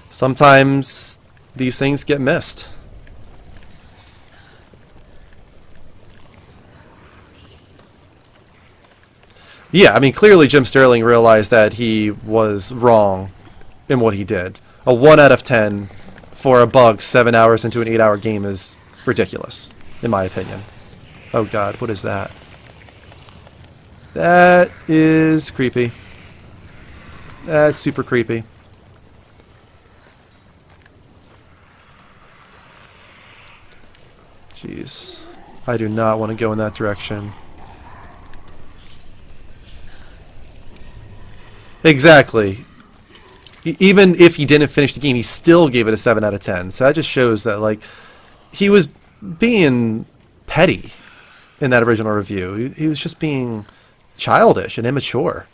sometimes these things get missed. Yeah, I mean, clearly Jim Sterling realized that he was wrong in what he did. A 1 out of 10 for a bug 7 hours into an 8-hour game is ridiculous, in my opinion. Oh god, what is that? That is creepy. That's super creepy. Jeez. I do not want to go in that direction. Exactly. Even if he didn't finish the game, he still gave it a 7 out of 10. So that just shows that, like, he was being petty in that original review. He was just being childish and immature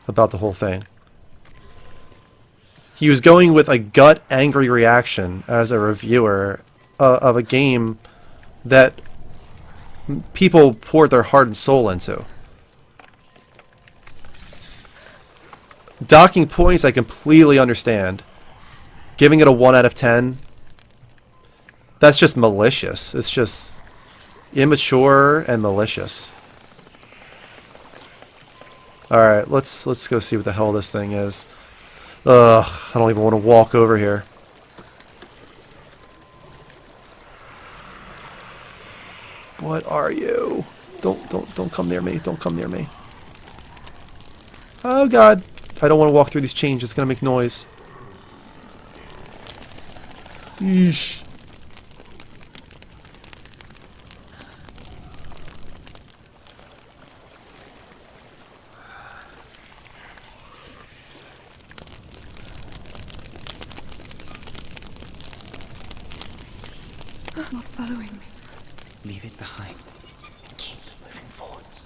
about the whole thing. He was going with a gut angry reaction as a reviewer of a game that people poured their heart and soul into. Docking points, I completely understand. Giving it a 1 out of 10, that's just malicious. It's just immature and malicious. Alright, let's go see what the hell this thing is. Ugh, I don't even want to walk over here. What are you? Don't come near me. Don't come near me. Oh god. I don't want to walk through these chains. It's going to make noise. Yeesh. It's not following me. Leave it behind. Keep moving forwards.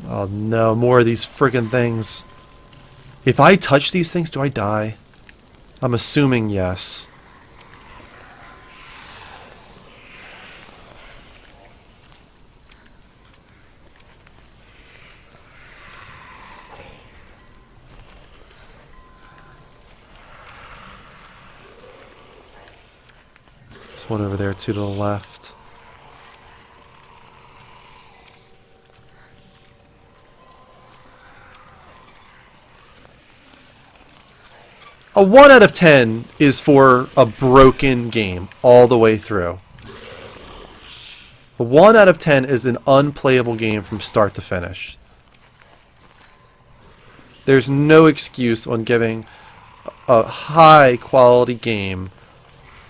Oh no, more of these friggin' things. If I touch these things, do I die? I'm assuming yes. There's one over there, two to the left. A 1 out of 10 is for a broken game all the way through. A 1 out of 10 is an unplayable game from start to finish. There's no excuse on giving a high quality game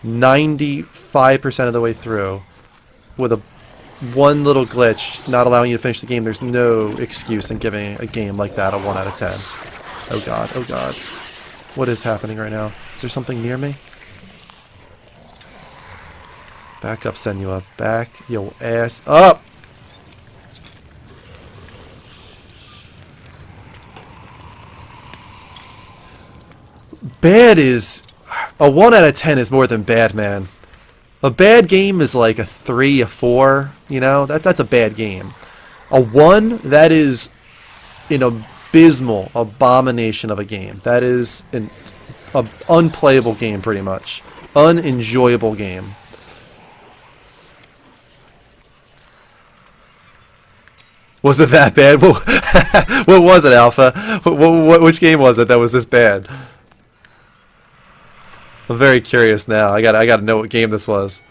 95% of the way through with a one little glitch not allowing you to finish the game. There's no excuse in giving a game like that a 1 out of 10. Oh god, oh god. What is happening right now? Is there something near me? Back up, Senua. Back your ass up! Bad is... A 1 out of 10 is more than bad, man. A bad game is like a 3, a 4, you know? That's a bad game. A 1, that is an abysmal abomination of a game. That is an unplayable game, pretty much. Unenjoyable game. Was it that bad? What was it, Alpha? Which game was it that was this bad? I'm very curious now. I gotta know what game this was.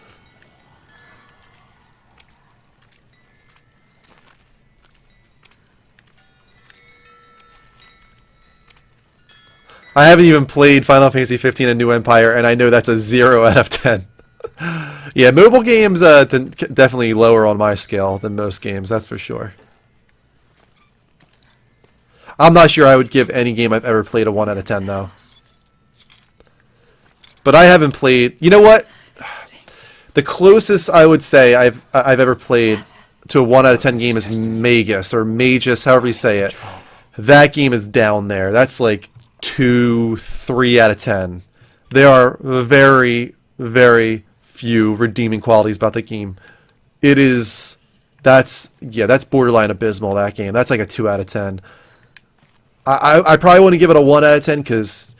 I haven't even played Final Fantasy 15 A New Empire, and I know that's a 0 out of 10. Yeah, mobile games definitely lower on my scale than most games, that's for sure. I'm not sure I would give any game I've ever played a 1 out of 10, though. But I haven't played... You know what? The closest I would say I've ever played to a 1 out of 10 game is Magus, or Magus, however you say it. That game is down there. That's like 2, 3 out of 10. There are very, very few redeeming qualities about the game. It is... That's borderline abysmal, that game. That's like a 2 out of 10. I probably wouldn't give it a 1 out of 10 because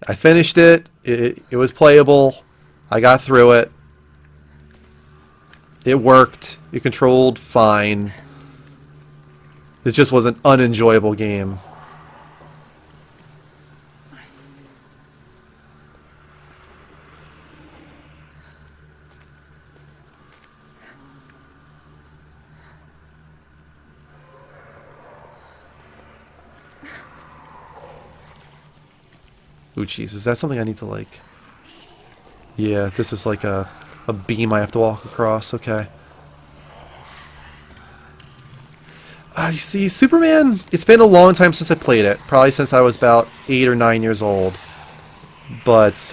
I finished it. It was playable. I got through it. It worked. It controlled fine. It just was an unenjoyable game. Ooh, jeez, is that something I need to, like... Yeah, this is like a beam I have to walk across, okay. You see, Superman, it's been a long time since I played it. Probably since I was about 8 or 9 years old. But,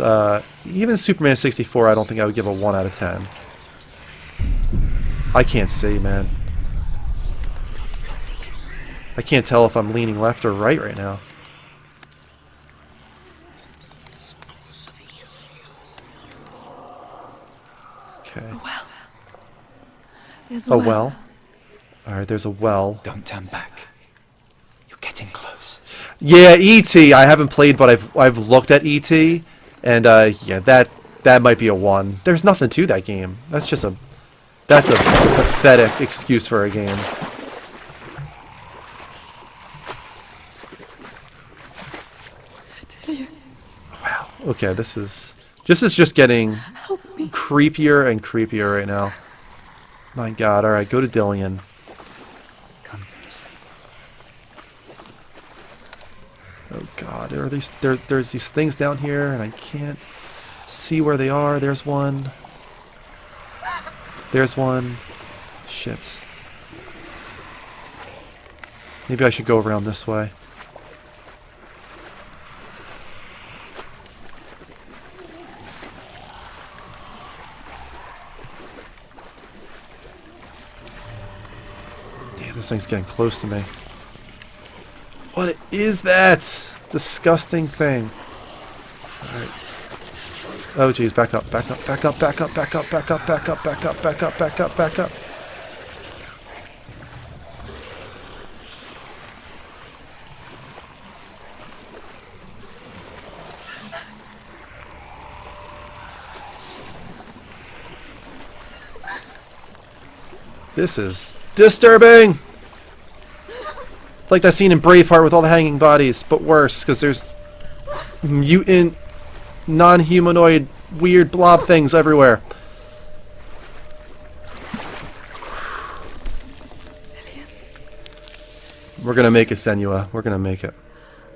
even Superman 64, I don't think I would give a 1 out of 10. I can't see, man. I can't tell if I'm leaning left or right now. Okay. A well. There's a well. Alright, there's a well. Don't turn back. You're getting close. Yeah, E.T. I haven't played, but I've looked at E.T. And yeah, that might be a 1. There's nothing to that game. That's a pathetic excuse for a game. Wow. Okay, this is just getting creepier and creepier right now. My god, alright, go to Dillian. Come to me, son. Oh god, there's these things down here and I can't see where they are. There's one. There's one. Shit. Maybe I should go around this way. This thing's getting close to me. What is that? Disgusting thing. Alright. Oh geez, back up, back up, back up, back up, back up, back up, back up, back up, back up, back up, back up. This is disturbing! Like that scene in Braveheart with all the hanging bodies, but worse, because there's mutant, non-humanoid, weird blob things everywhere. We're gonna make it, Senua. We're gonna make it.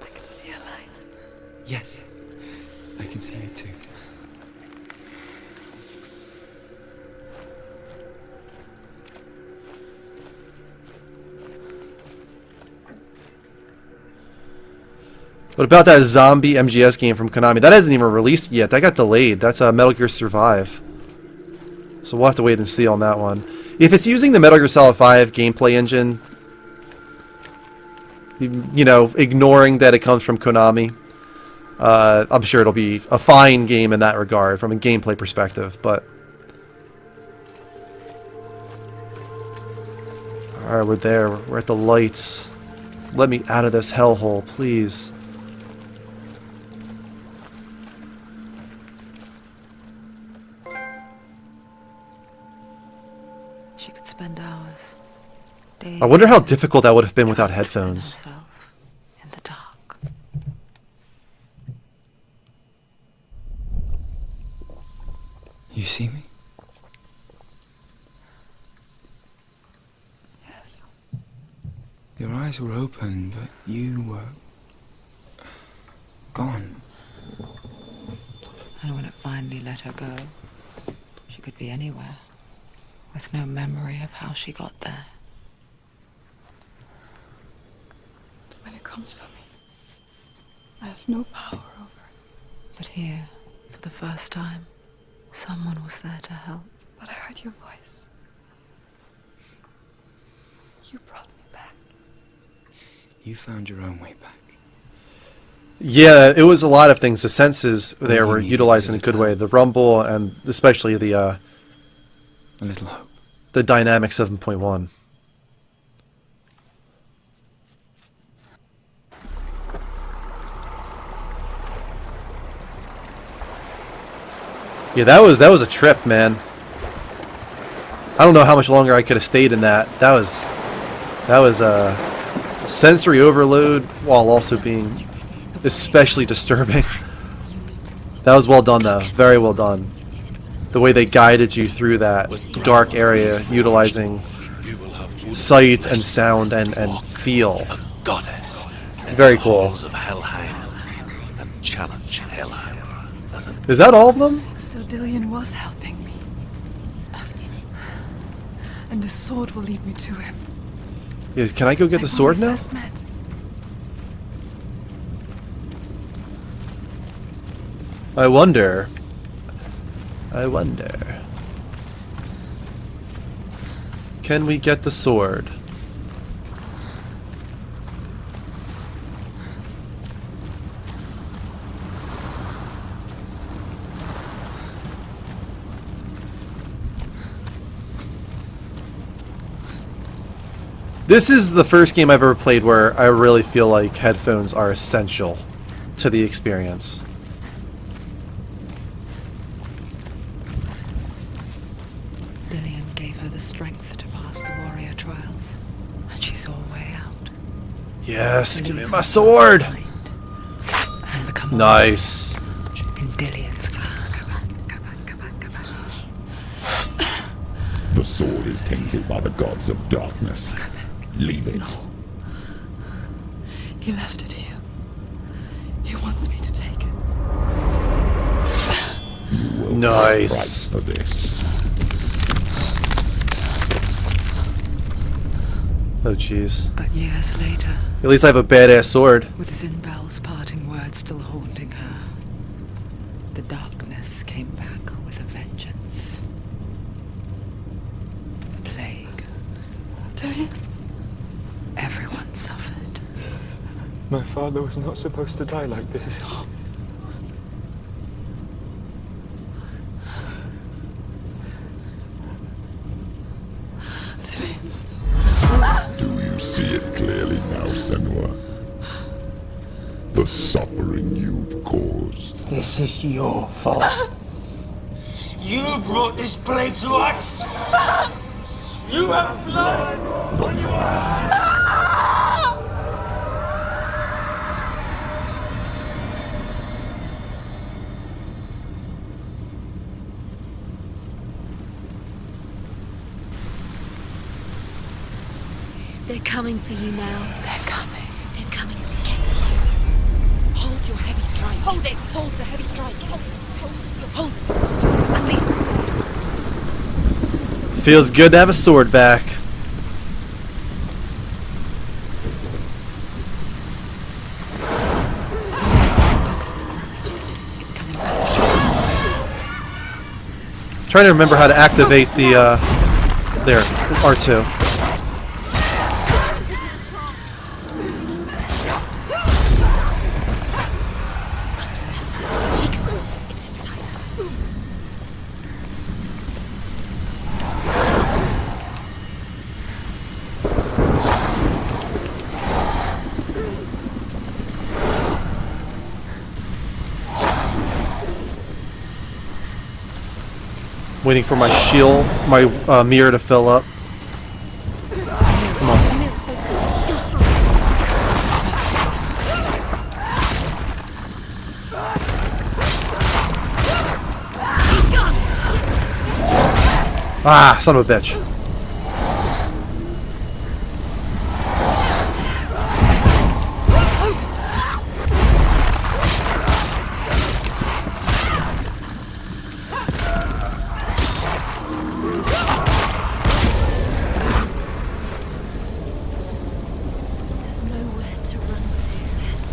I can see a light. Yes, I can see it too. What about that zombie MGS game from Konami? That hasn't even released yet. That got delayed. That's Metal Gear Survive. So we'll have to wait and see on that one. If it's using the Metal Gear Solid 5 gameplay engine, you know, ignoring that it comes from Konami, I'm sure it'll be a fine game in that regard from a gameplay perspective, but... Alright, we're there. We're at the lights. Let me out of this hellhole, please. She could spend hours, days. I wonder how difficult that would have been without headphones. Herself in the dark. You see me? Yes. Your eyes were open, but you were gone. And when it finally let her go, she could be anywhere, with no memory of how she got there. When it comes for me, I have no power over it. But here, for the first time, someone was there to help. But I heard your voice. You brought me back. You found your own way back. Yeah, it was a lot of things. The senses there were utilized in a good way. The rumble and especially the A little hope. the dynamic 7.1. Yeah, that was a trip, man. I don't know how much longer I could have stayed in that. That was a sensory overload while also being especially disturbing. That was well done, though. Very well done. The way they guided you through that dark area, utilizing sight and sound and feel. Goddess. Very cool. Halls of Helheim and challenge Hela as an Is that all of them? So Dillion was helping me. And the sword will lead me to him. Yeah, can I go get the Like sword when we now? first met. I wonder. I wonder. Can we get the sword? This is the first game I've ever played where I really feel like headphones are essential to the experience. Dillion gave her the strength to pass the warrior trials, and she saw a way out. Yes, give me my sword! And become a Nice. warrior in Dillion's clan. The sword is tainted by the gods of darkness. Leave it. He left it here. He wants me to take it. You will Nice. pay a price for this. Oh jeez. But years later, At least I have a badass sword. with Zinbel's parting words still haunting her, the darkness came back with a vengeance. Plague. Dillion? Everyone suffered. My father was not supposed to die like this. Dillion. Do you see it clearly now, Senua? The suffering you've caused. This is your fault. You brought this plague to us! You have blood on your hands! They're coming for you now. They're coming. They're coming to get you. Hold your heavy strike. Hold it! Hold the heavy strike. Hold it. Unleash the sword. Feels good to have a sword back. Focus is grounded. It's coming back. Trying to remember how to activate the there, R2. Waiting for my shield, my mirror to fill up. Come on. Ah, son of a bitch.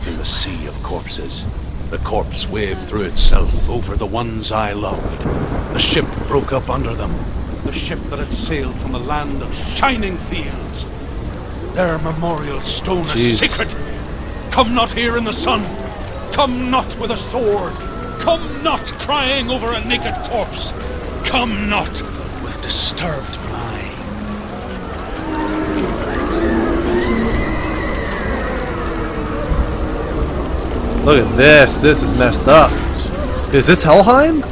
In the sea of corpses, the corpse waved through itself over the ones I loved. The ship broke up under them. The ship that had sailed from a land of shining fields. Their memorial stone is sacred. Come not here in the sun. Come not with a sword. Come not crying over a naked corpse. Come not with disturbed mind. Look at this. This is messed up. Is this Helheim?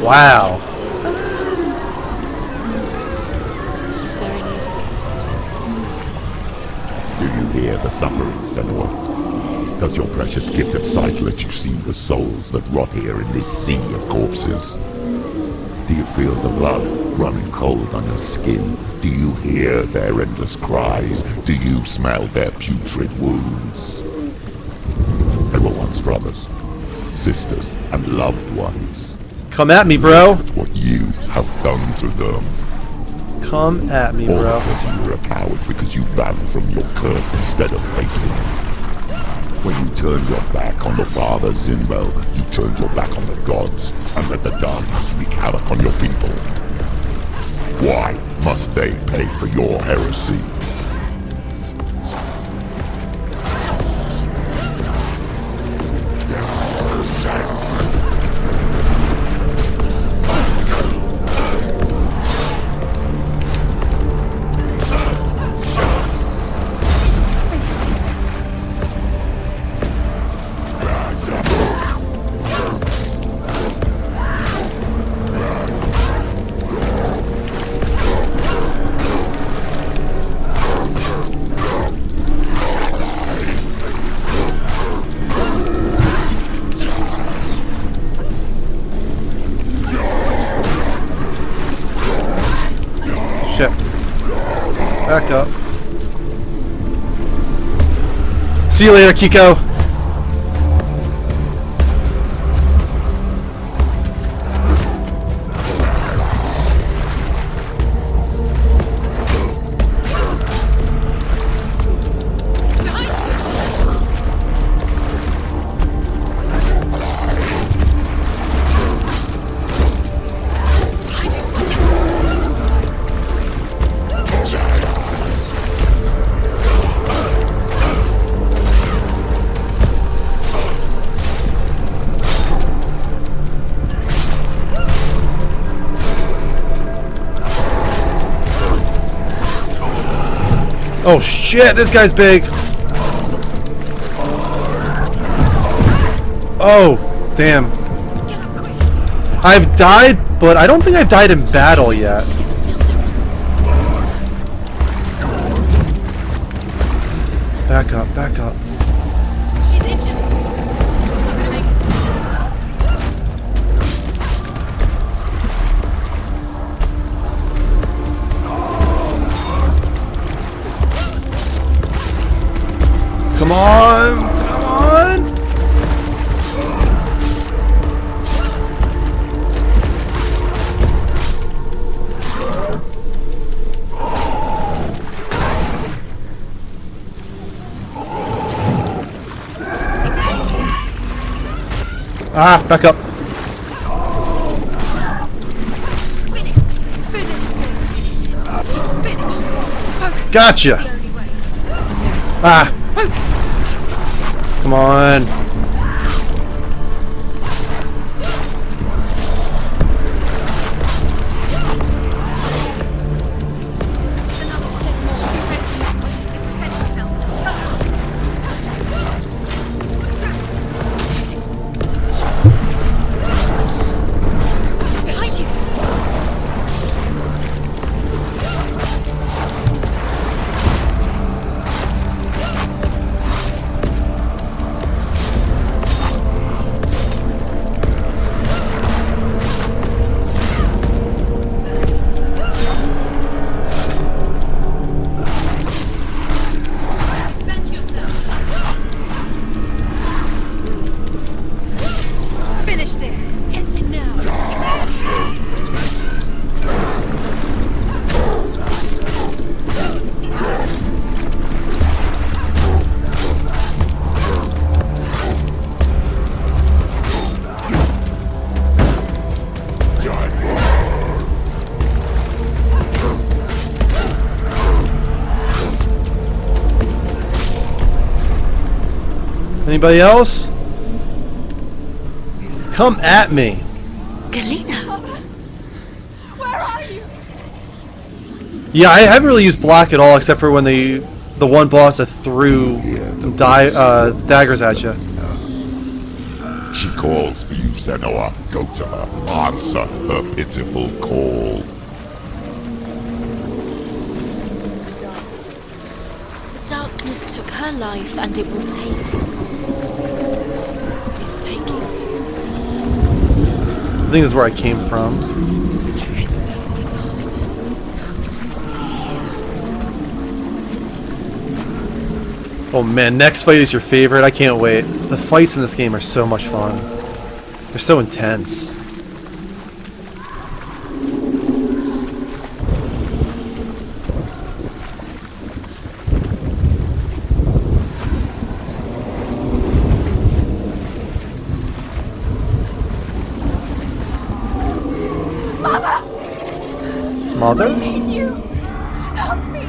Wow. Is there any escape? Do you hear the suffering, Senua? Does your precious gift of sight let you see the souls that rot here in this sea of corpses? Do you feel the blood running cold on your skin? Do you hear their endless cries? Do you smell their putrid wounds? They were once brothers, sisters, and loved ones. Come at me, bro. Look at what you have done to them. Come at me, All bro. because you were a coward because you ran from your curse instead of facing it. When you turned your back on the father Zinbel, you turned your back on the gods and let the darkness wreak havoc on your people. Why must they pay for your heresy? Back up. See you later, Kiko. Oh shit, this guy's big. Oh, damn. I've died, but I don't think I've died in battle yet. Back up, back up. She's injured. I'm gonna make Come on! Come on! Ah, back up. Gotcha. Ah. Come on. behind you. Defend yourself. Finish this. End it now. Anybody else? Come at me. Galena! Where are you? Yeah, I haven't really used block at all, except for when the one boss that threw daggers at you. She calls for you, Senua. Go to her. Answer her pitiful call. The darkness took her life, and it will take. It's taking. I think this is where I came from. Darkness is here. Oh man, next fight is your favorite. I can't wait. The fights in this game are so much fun. They're so intense. Mother? I need you. Help me.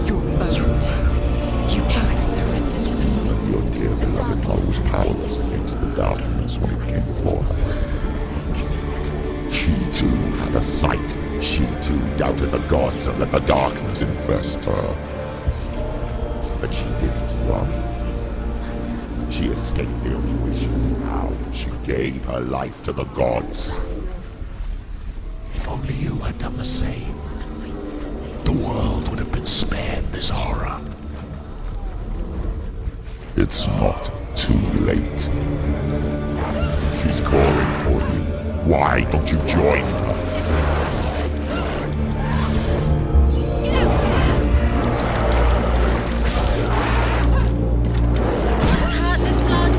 You're both dead. You both surrendered to the voices. Your dear beloved mother was powerless against the darkness when it came for her. She too had a sight. She too doubted the gods and let the darkness infest her. But she didn't run. She escaped the illusion. How she gave her life to the gods. If only you had done the same, the world would have been spared this horror. It's not too late. She's calling for you. Why don't you join her? She's hurt, there's blood.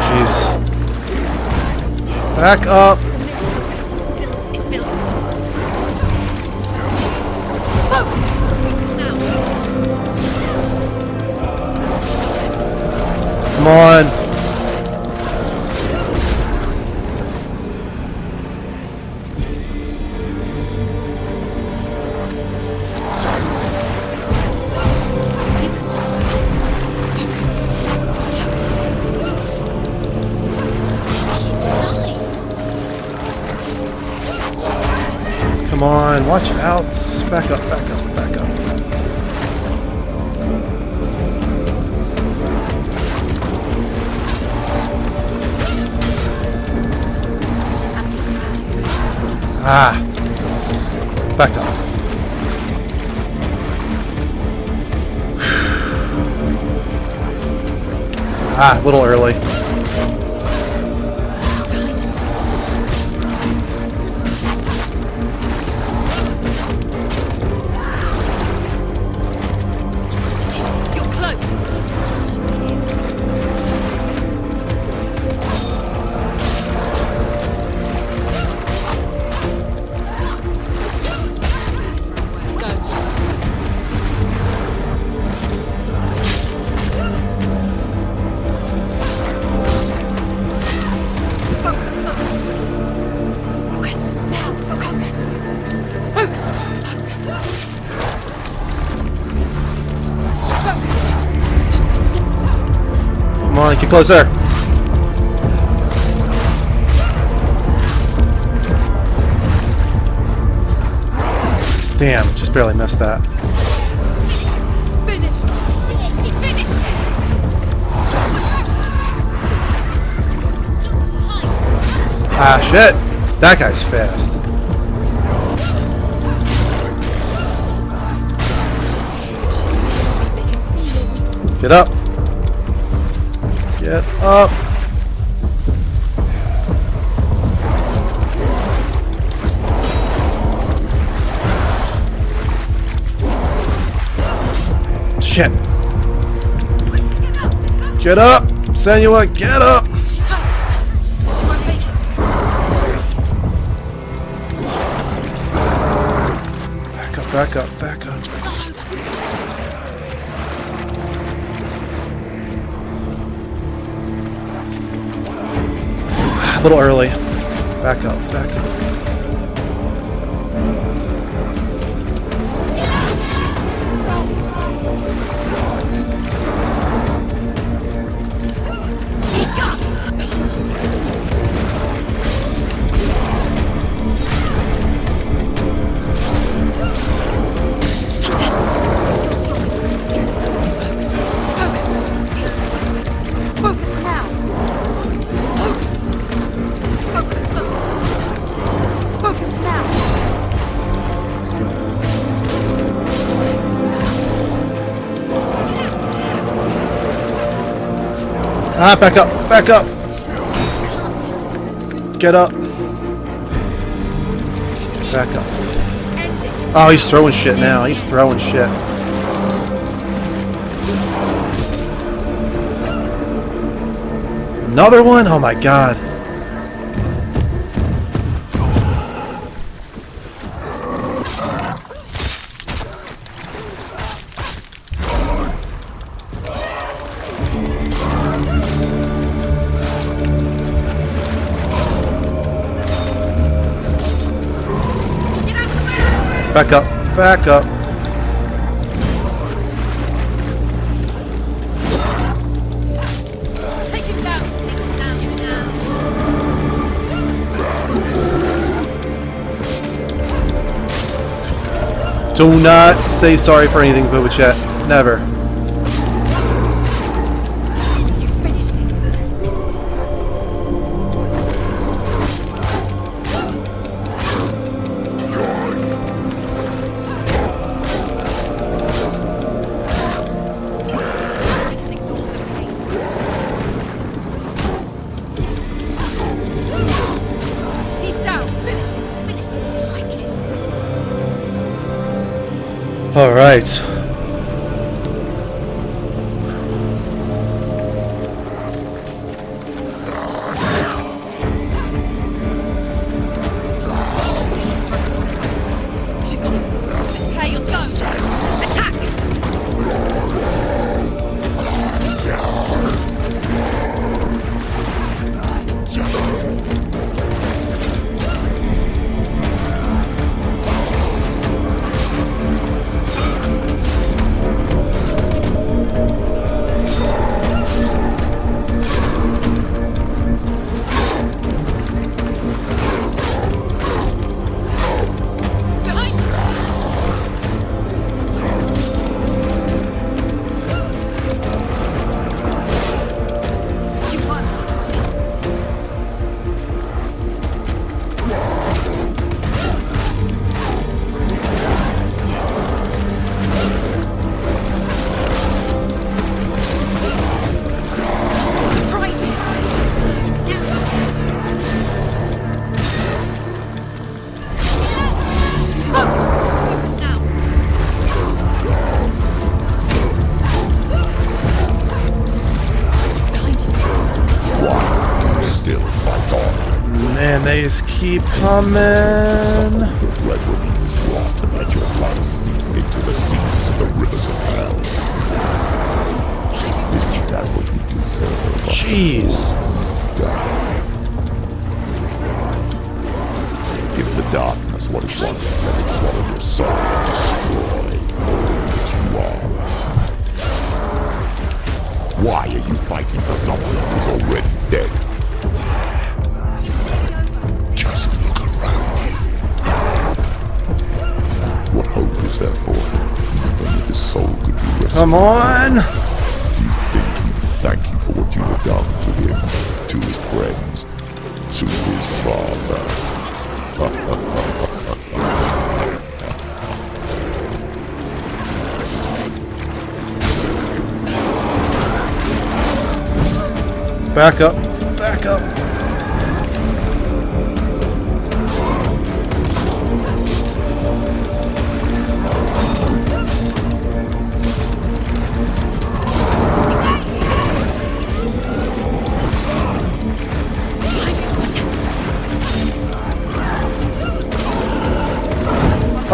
Jeez. Back up. It's built. Focus now. Come on. Come on. on, watch out. Back up, back up, back up. Ah. Back up. Ah, a little early. You're close. Come on, get closer. Damn, just barely missed that. Ah, shit. That guy's fast. Get up. Get up. Shit. Get up. Senua, get up. She's hurt. She won't make it. Back up, back up, back up. It's not over. A little early. Back up, back up. He's gone. Stop them. You're strong. Focus. Focus. Focus now. Focus now. Ah, back up, back up. Get up. Back up. End it. Oh, he's throwing shit now. He's throwing shit. Another one? Oh my god. Back up, back up. Take him down. Take him down. Now. Do not say sorry for anything, Booba Chat. Never. You finished it. He's down. Finish it. Finish it. Strike it. All right. She's got us. Play your stone. Attack. Behind guys keep coming. Your brethren is wrought and let your blood seep into the seas of the rivers of hell. Isn't that what you deserve? Jeez. Give the darkness what it wants, let it swallow your soul and destroy all that you are. Why are you fighting for someone who is already dead? Just look around you. What hope is there for him, even if his soul could be rescued? Come on. Do you think he would thank you for what you have done to him, to his friends, to his father? Back up. Back up.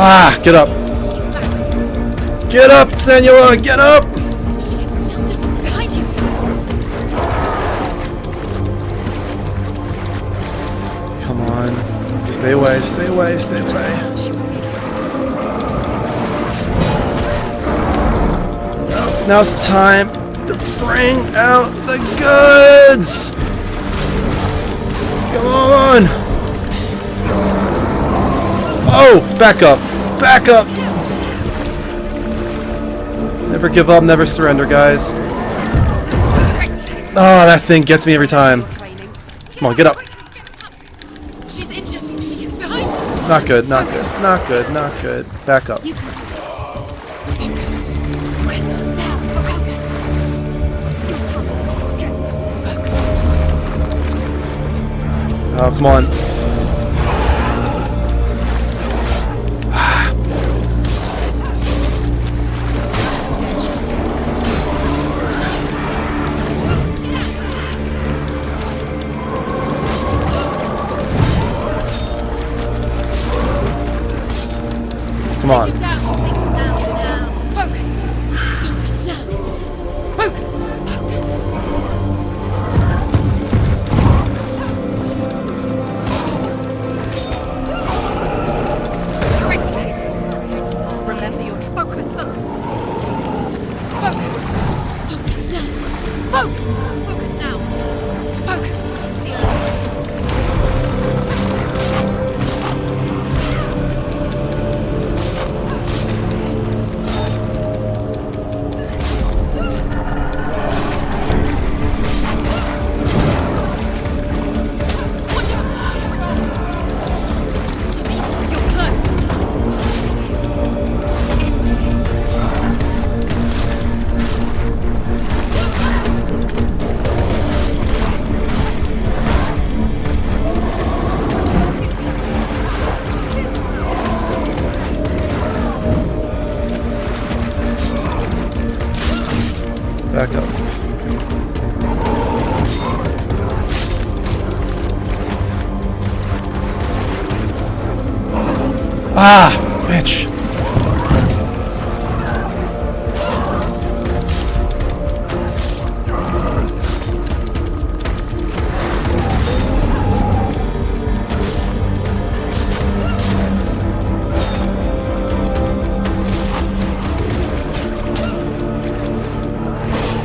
Ah, get up. Get up, Senua, get up! Behind you! Come on. Stay away, stay away, stay away. Now's the time to bring out the goods! Come on! Oh! Back up! Back up! Never give up, never surrender, guys. Oh, that thing gets me every time. Come on, get up. She's injured. She is behind you. Not good, not good, not good, not good. Back up. You can do this. Focus. Focus. Now. Focus. You're stronger than you. Focus. Oh, come on. Come on. Down. Focus. Focus now. Focus. Focus. Remember your focus. Focus. Focus. Focus now. Focus. Focus now. Focus. It's the You're close. Back up. Ah, bitch.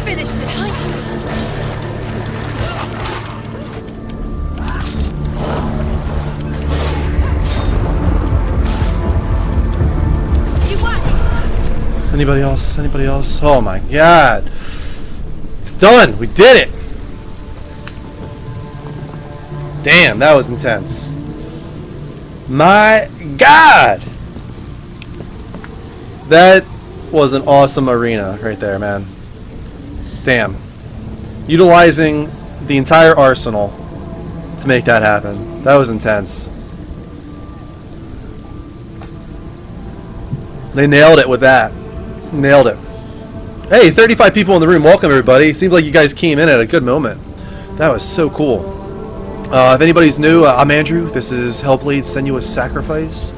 Finish behind you. You won. Anybody else? Anybody else? Oh my god. It's done. We did it. Damn, that was intense. My god. That was an awesome arena right there, man. Damn. Utilizing the entire arsenal to make that happen. That was intense. They nailed it with that. Nailed it. Hey, 35 people in the room. Welcome, everybody. Seems like you guys came in at a good moment. That was so cool. If anybody's new, I'm Andrew. This is Hellblade: Senua's Sacrifice.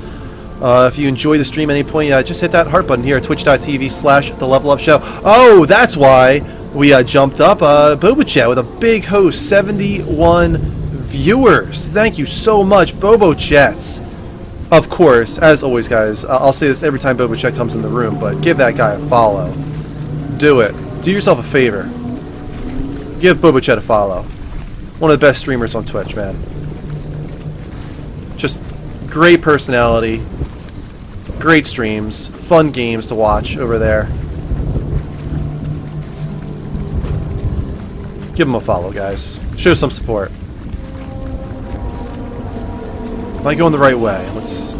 If you enjoy the stream at any point, just hit that heart button here at twitch.tv/thelevelupshow. Oh, that's why we jumped up Boba Chat with a big host, 71 viewers. Thank you so much, Bobo Chats. Of course, as always, guys, I'll say this every time Boba Chat comes in the room, but give that guy a follow. Do it. Do yourself a favor. Give Boba Chat a follow. One of the best streamers on Twitch, man. Just great personality, great streams, fun games to watch over there. Give him a follow, guys. Show some support. Am I going the right way?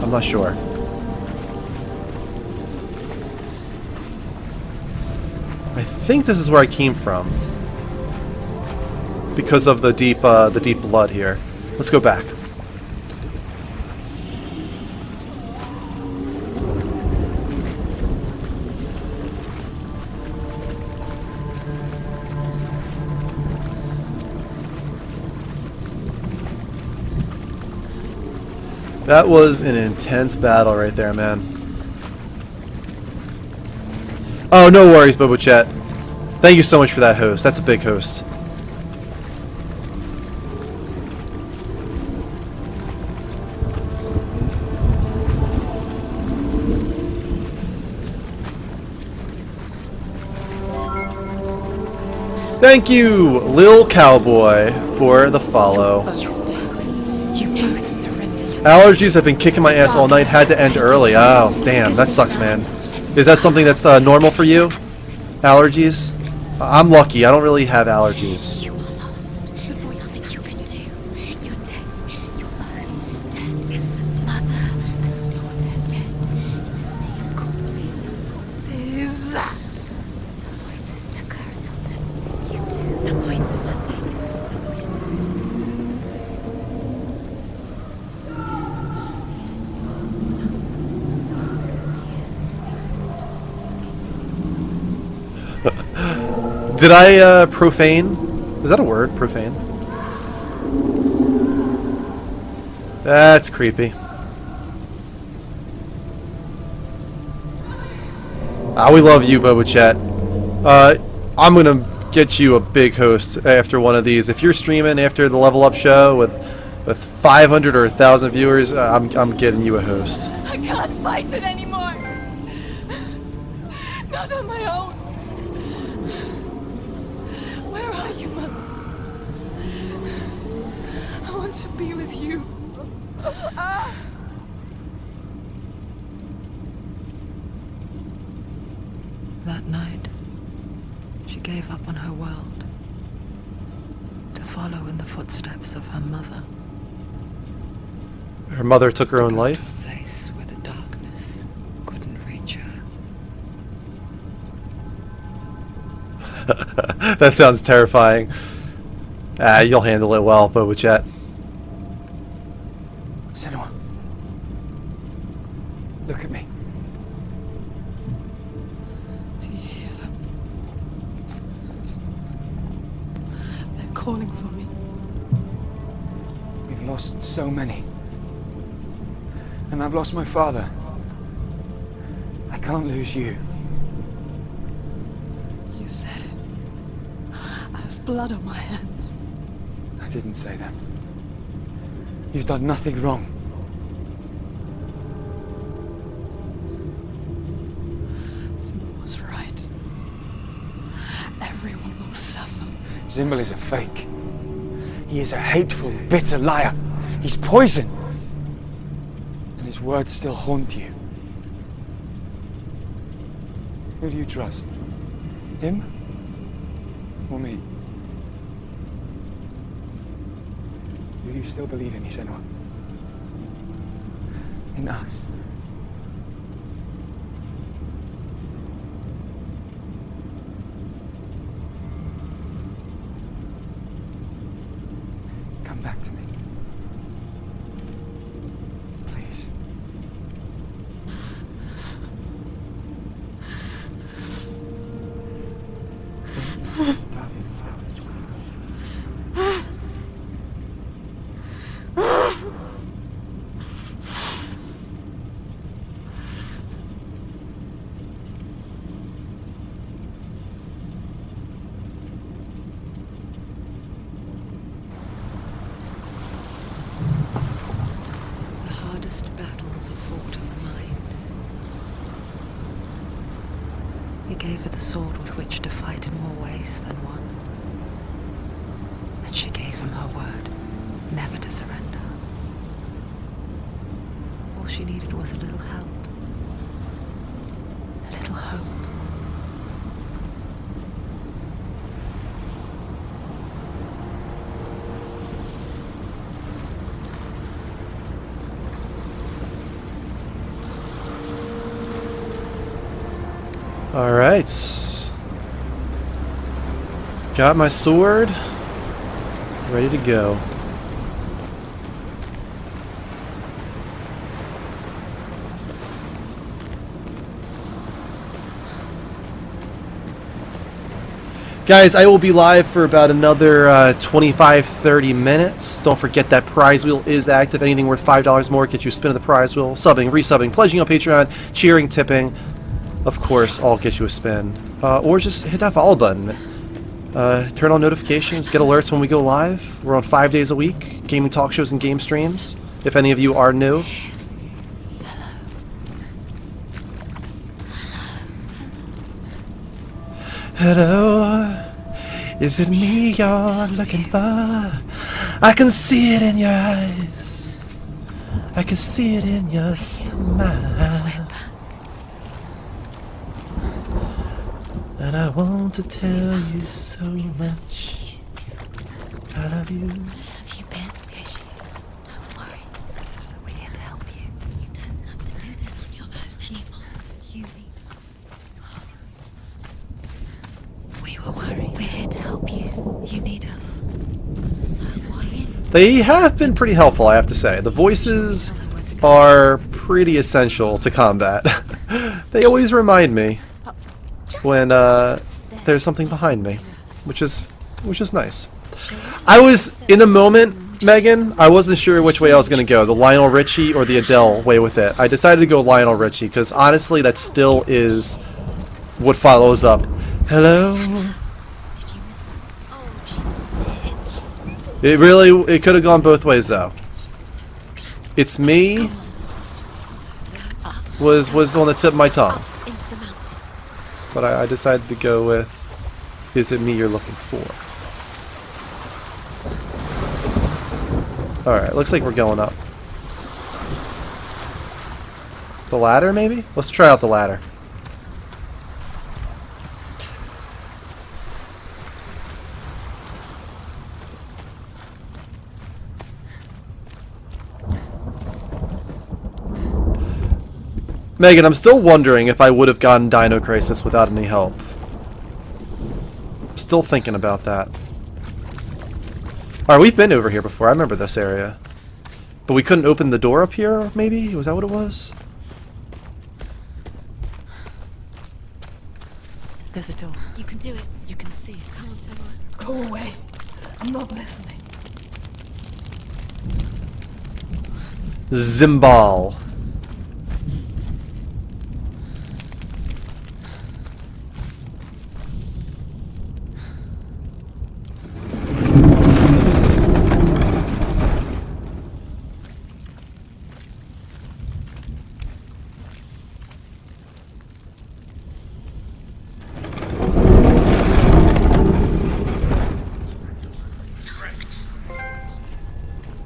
I'm not sure. I think this is where I came from. Because of the deep blood here. Let's go back. That was an intense battle right there, man. Oh, no worries, Bobo Chat. Thank you so much for that host. That's a big host. Thank you, Lil Cowboy, for the follow. Allergies have been kicking my ass all night. Had to end early. Oh, damn, that sucks, man. Is that something that's normal for you? Allergies? I'm lucky. I don't really have allergies. You are lost. There's nothing you can do. You're dead. You're both dead. Mother and daughter dead in the sea of corpses. The voices took her and they'll take you too. The voices are taken. Did I profane? Is that a word? Profane? That's creepy. We love you, Boba Chat. I'm gonna get you a big host after one of these. If you're streaming after the Level Up show with 500 or 1,000 viewers, I'm getting you a host. I can't fight it anymore. Not on my own. Where are you, Mother? I want to be with you. That night, she gave up on her world to follow in the footsteps of her mother. Her mother took her own life? A place where the darkness couldn't reach her. That sounds terrifying. You'll handle it well, Boba Chat. Senua, look at me. Do you hear them? They're calling for me. We've lost so many. And I've lost my father. I can't lose you. You said it. I have blood on my hands. I didn't say that. You've done nothing wrong. Simba was right. Everyone will suffer. Zimbel is a fake. He is a hateful, bitter liar. He's poison. And his words still haunt you. Who do you trust? Him? Or me? Do you still believe in me, Senua? In us? Come back to me. Please. Stop. He gave her the sword with which to fight in more ways than one. And she gave him her word, never to surrender. All she needed was a little help. A little hope. Alright. Got my sword. Ready to go. Guys, I will be live for about another 25-30 minutes. Don't forget that prize wheel is active. Anything worth $5 more gets you a spin of the prize wheel. Subbing, resubbing, pledging on Patreon, cheering, tipping. Of course, all get you a spin. Or just hit that follow button. Turn on notifications, get alerts when we go live. We're on 5 days a week. Gaming talk shows and game streams. If any of you are new. Hello, is it me you're looking for? I can see it in your eyes. I can see it in your smile. And I want to tell you so much. I love you. Have you been? Here she is. Don't worry. We're here to help you. You don't have to do this on your own anymore. You need us. We were worried. We're here to help you. You need us. So why in? They have been pretty helpful, I have to say. The voices are pretty essential to combat. They always remind me when there's something behind me, which is nice. I was in the moment, Megan. I wasn't sure which way I was going to go, the Lionel Richie or the Adele way with it. I decided to go Lionel Richie because honestly, that still is what follows up. Hello. It could have gone both ways though. It's me was on the tip of my tongue. But I decided to go with, is it me you're looking for? Alright, looks like we're going up. The ladder, maybe? Let's try out the ladder. Megan, I'm still wondering if I would have gotten Dino Crisis without any help. Still thinking about that. Alright, we've been over here before. I remember this area. But we couldn't open the door up here, maybe? Was that what it was? There's a door. You can do it. You can see it. Come on, Senua. Go away. I'm not listening. Zimbal.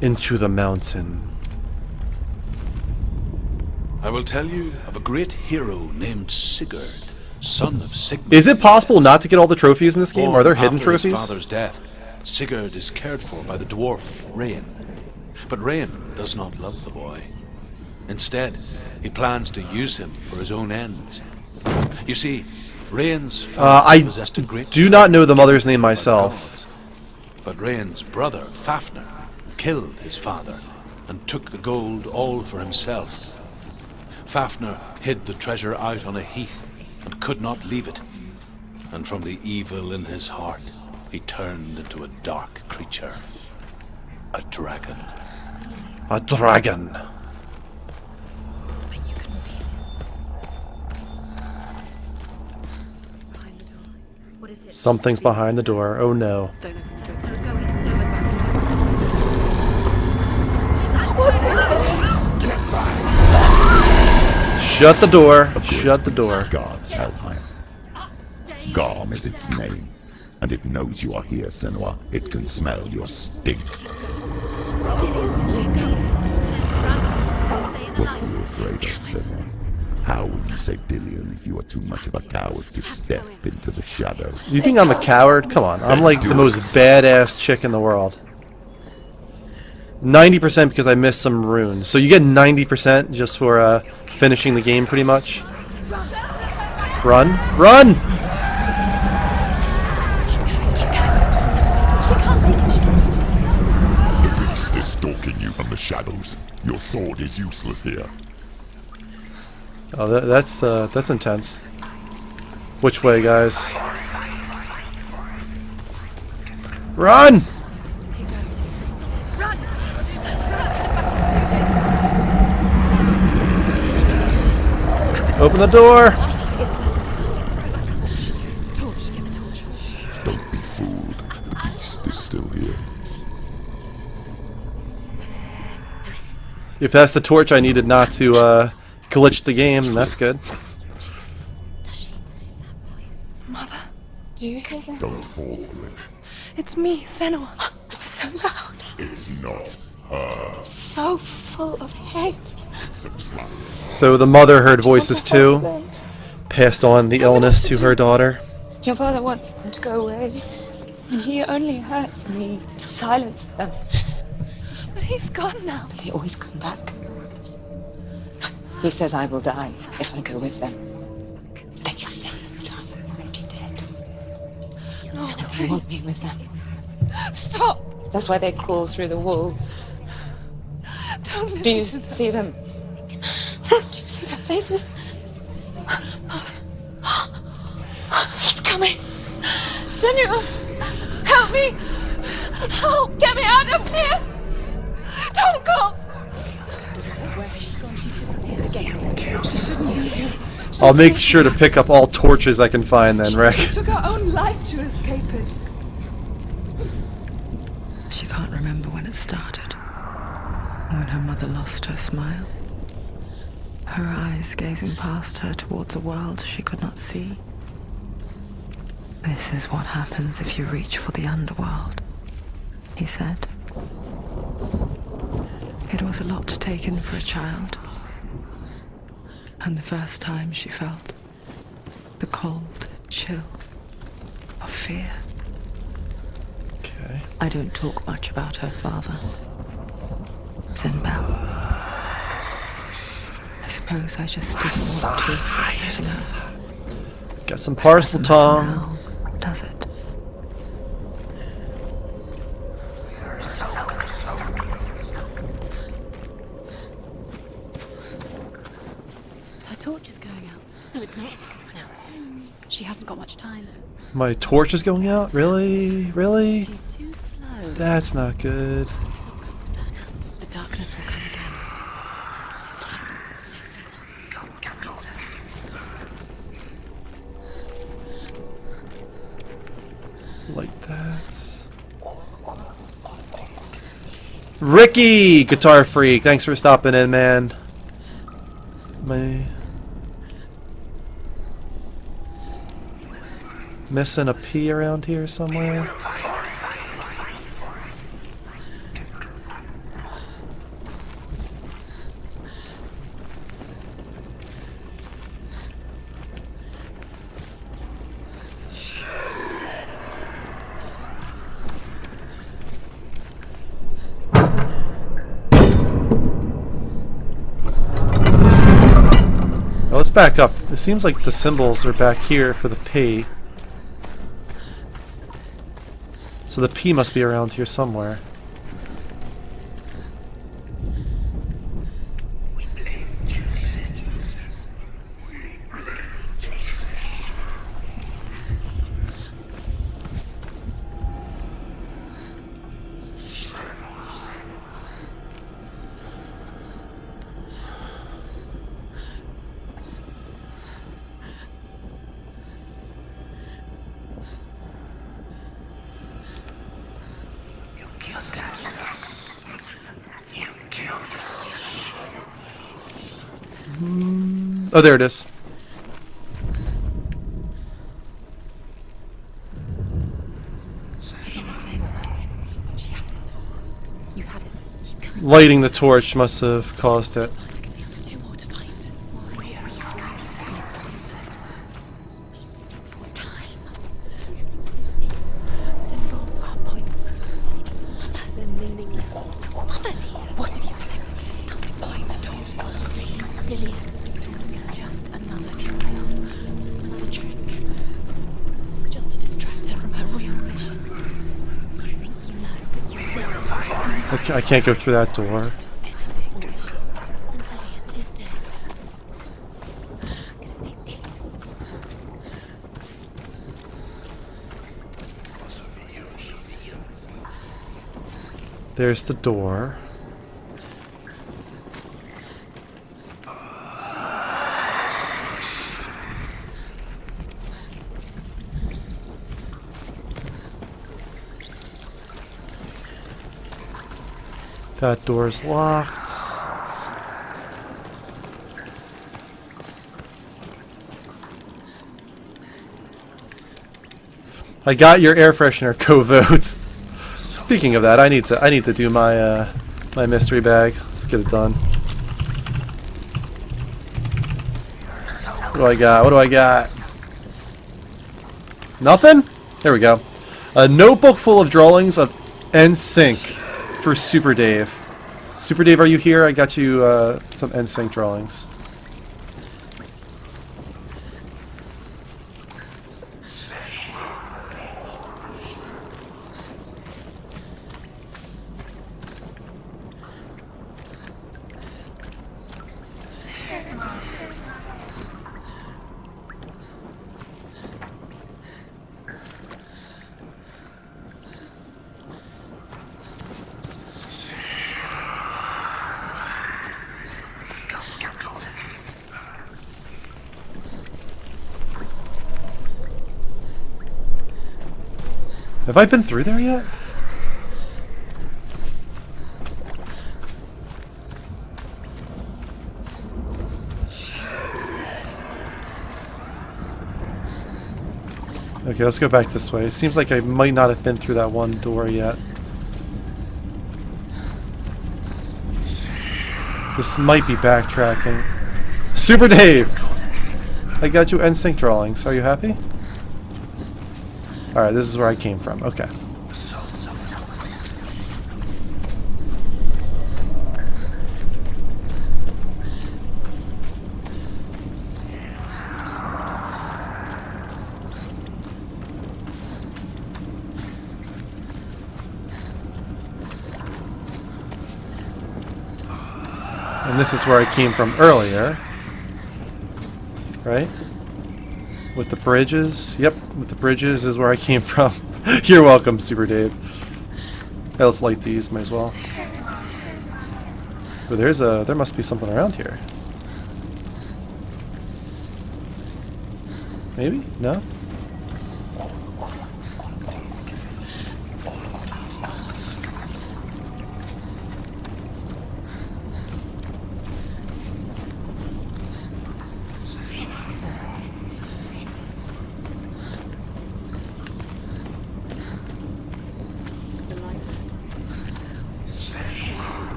Into the mountain. I will tell you of a great hero named Sigurd, son of Sigmund. Is it possible not to get all the trophies in this game? Are there hidden After his trophies? father's death, Sigurd is cared for by the dwarf Rain. But Rain does not love the boy. Instead, he plans to use him for his own ends. You see, Rain's father I possessed a great do not know the mother's name myself. But Rain's brother, Fafnir, killed his father and took the gold all for himself. Fafnir hid the treasure out on a heath and could not leave it. And from the evil in his heart, he turned into a dark creature. A dragon. A dragon. But you can feel it. Something's behind the door. What is it? Something's behind the door. Oh no. Don't open the door. Don't go in. Don't go back. Shut the door. Shut the door. God's help me. Garm is its name, and it knows you are here, Senua. It can smell your stink. What are you afraid of, Senua? How will you save Dillion if you are too much of a coward to step into the shadows? You think I'm a coward? Come on, I'm like the most badass chick in the world. 90% because I missed some runes. So you get 90% just for finishing the game pretty much. Run! Run! The beast is stalking you from the shadows. Your sword is useless here. Oh, that's intense. Which way, guys? Run! Open the door! Don't be fooled. The beast is still here. If that's the torch I needed not to glitch the game, and that's good. Mother, do you hear that? Don't fall for it. It's me, Senua. It's so loud. It's not her. So full of hate. It's a plan. So the mother heard voices too, passed on the illness to her daughter. Your father wants them to go away, and he only hurts me to silence them. But he's gone now. They always come back. He says I will die if I go with them. They say that I'm already dead. No, And they want me with them. stop! That's why they crawl through the walls. Don't Do you listen to them. see them? Do you see their faces? He's coming! Senua! Help me! Help! Get me out of here! Don't go! She shouldn't be here. I'll make sure to pick up all torches I can find then, Rick. She took her own life to escape it. She can't remember when it started. When her mother lost her smile. Her eyes gazing past her towards a world she could not see. This is what happens if you reach for the underworld, he said. It was a lot to take in for a child. And the first time she felt the cold chill of fear. Okay. I don't talk much about her father. Zinbel. I suppose I just didn't want to express it to her. Got some parcel Doesn't matter tongue. now, does it? Her torch is going out. No, it's not. She hasn't got much time. My torch is going out? Really? Really? She's too slow. That's not good. It's not going to burn out. The darkness will come again. Like that. Ricky! Guitar Freak, thanks for stopping in, man. Missing a P around here somewhere? Let's back up. It seems like the symbols are back here for the P. So the P must be around here somewhere. Oh, there it is. Lighting the torch must have caused it. Two more to find. Why these pointless words? Time. This is. Symbols are pointless. They're meaningless. Mother's here. What have you collected? There's nothing behind the door. See, Dillian, this is just another trial. Just another trick. Just to distract her from her real mission. You think you know, but you don't. I can't go through that door. And Dillian is dead. I was gonna say Dillian. There's the door. That door's locked. I got your air freshener co-votes. Speaking of that, I need to do my my mystery bag. Let's get it done. What do I got? What do I got? Nothing? There we go. A notebook full of drawings of NSYNC for Super Dave. Super Dave, are you here? I got you some NSYNC drawings. Have I been through there yet? Okay, let's go back this way. It seems like I might not have been through that one door yet. This might be backtracking. Super Dave! I got you NSYNC drawings. Are you happy? Alright, this is where I came from. Okay. And this is where I came from earlier. Right? With the bridges. Yep, with the bridges is where I came from. You're welcome, Super Dave. Hey, let's light these, might as well. But there must be something around here. Maybe? No?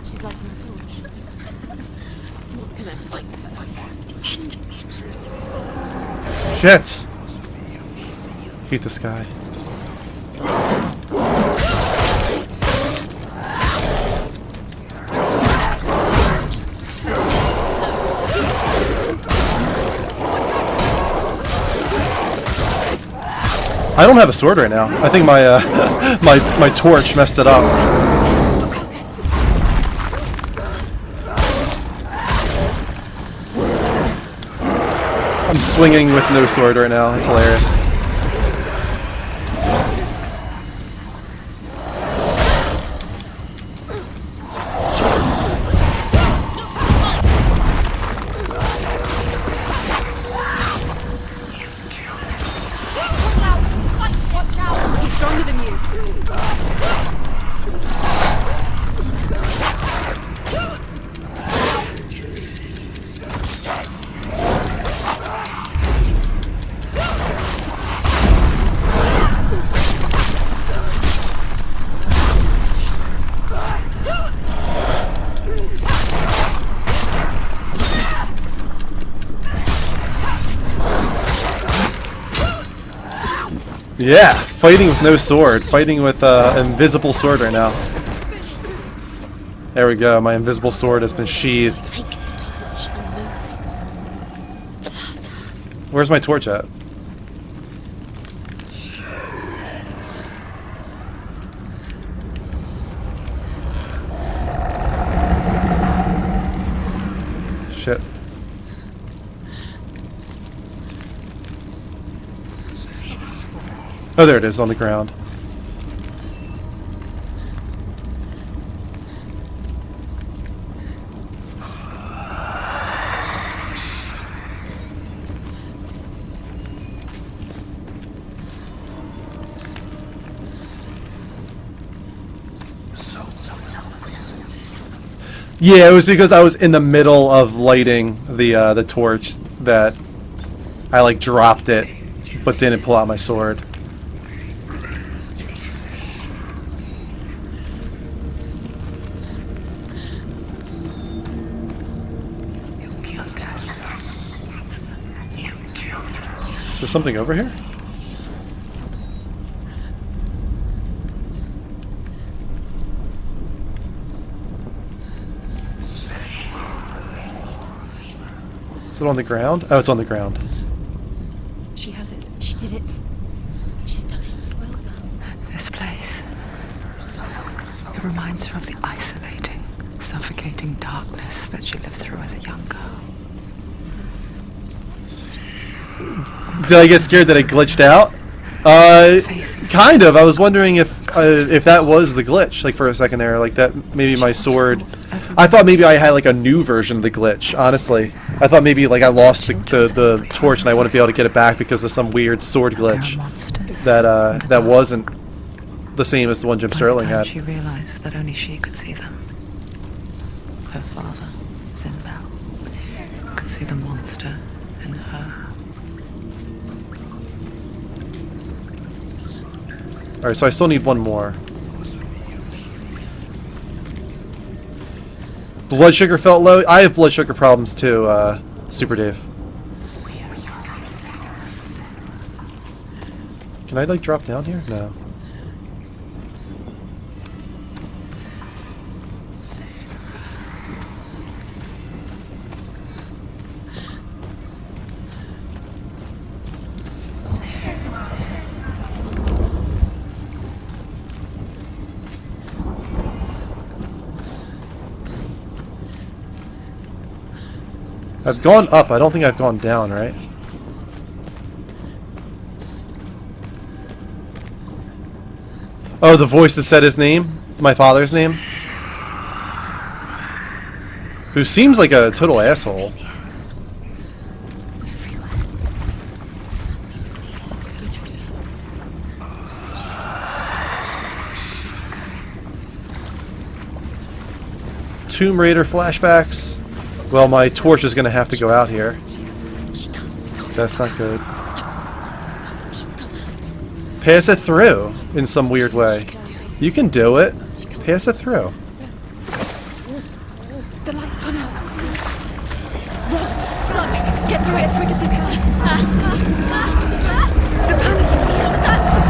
She's lighting the torch. It's not gonna fight. Send me an Shit! Hate this guy. I don't have a sword right now. I think my my torch messed it up. I'm swinging with no sword right now. It's hilarious. He's stronger than you. Yeah, fighting with no sword. Fighting with invisible sword right now. There we go. My invisible sword has been sheathed. Take the torch and move. Where's my torch at? Shit. Oh, there it is on the ground. Yeah, it was because I was in the middle of lighting the torch that I like dropped it, but didn't pull out my sword. Is there something over here? Is it on the ground? Oh, it's on the ground. She has it. She did it. She's done it. Well done. This place. It reminds her of the isolating, suffocating darkness that she lived through as a young girl. Did I get scared that I glitched out? Kind of. I was wondering if that was the glitch, like for a second there, like that maybe my sword. I thought maybe I had like a new version of the glitch. Honestly, I thought maybe like I lost the torch and I wouldn't be able to get it back because of some weird sword glitch that wasn't the same as the one Jim Sterling had. She realized that only she could see them. Her father, Zinbel, could see the monster in her. Alright, so I still need one more. Blood sugar felt low. I have blood sugar problems too, Super Dave. Can I like drop down here? No. I've gone up. I don't think I've gone down, right? Oh, the voice that said his name? My father's name? Who seems like a total asshole. Tomb Raider flashbacks. Well, my torch is going to have to go out here. That's not good. Pass it through in some weird way. You can do it. Pass it through. The light's gone out. Run! Get through it as quick as you can. The panic is here. What was that?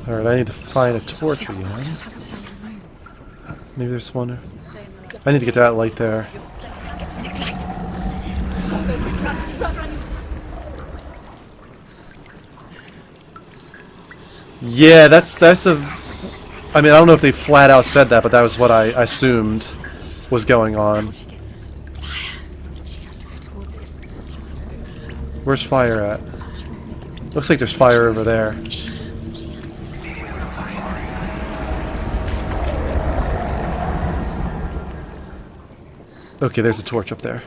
Alright, I need to find a torch again. Maybe there's one. I need to get that light there. Yeah, that's a... I mean, I don't know if they flat out said that, but that was what I assumed was going on. Where's fire at? Looks like there's fire over there. Okay, there's a torch up there.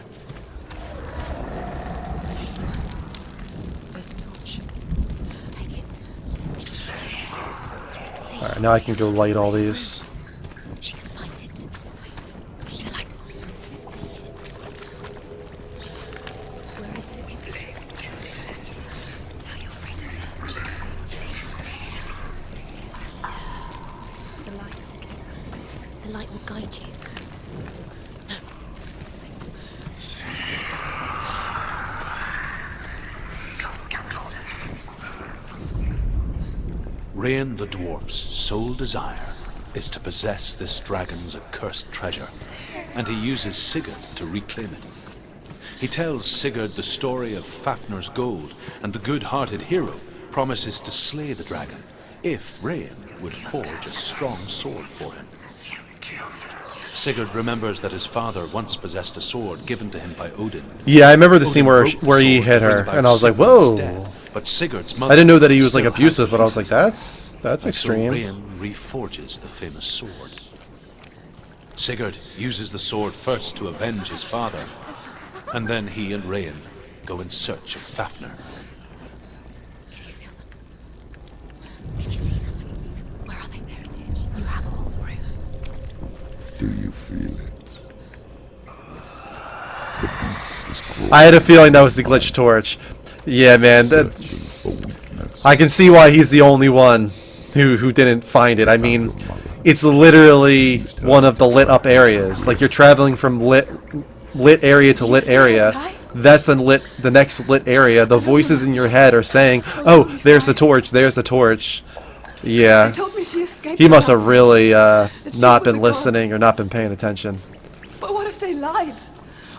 Alright, now I can go light all these. She can find it. The light. Rain the dwarf's sole desire is to possess this dragon's accursed treasure, and he uses Sigurd to reclaim it. He tells Sigurd the story of Fafnir's gold, and the good-hearted hero promises to slay the dragon if Rain would forge a strong sword for him. Sigurd remembers that his father once possessed a sword given to him by Odin. Yeah, I remember the Odin scene broke the where he sword hit to bring her, about and I was like, Sigurd's whoa. death, but Sigurd's I mother didn't know that he was like still abusive, had but I was like, pieces. that's And extreme. So Rain reforges the famous sword. Sigurd uses the sword first to avenge his father, and then he and Rain go in search of Fafnir. Can you feel them? Can you see them? Where are they? There it is. You have all the rooms. Do you feel it? The beast is crawling. I had a feeling that was the glitch torch. Yeah, man. Searching for weakness. I can see why he's the only one who didn't find it. I mean, it's literally one of the lit up areas. Like, you're traveling from lit area to lit area. That's the next lit area. The voices in your head are saying, "Oh, there's the torch. There's the torch." Yeah. Told me she escaped He the must have darkness. really That she's not with been the gods. listening or not been paying attention. But what if they lied?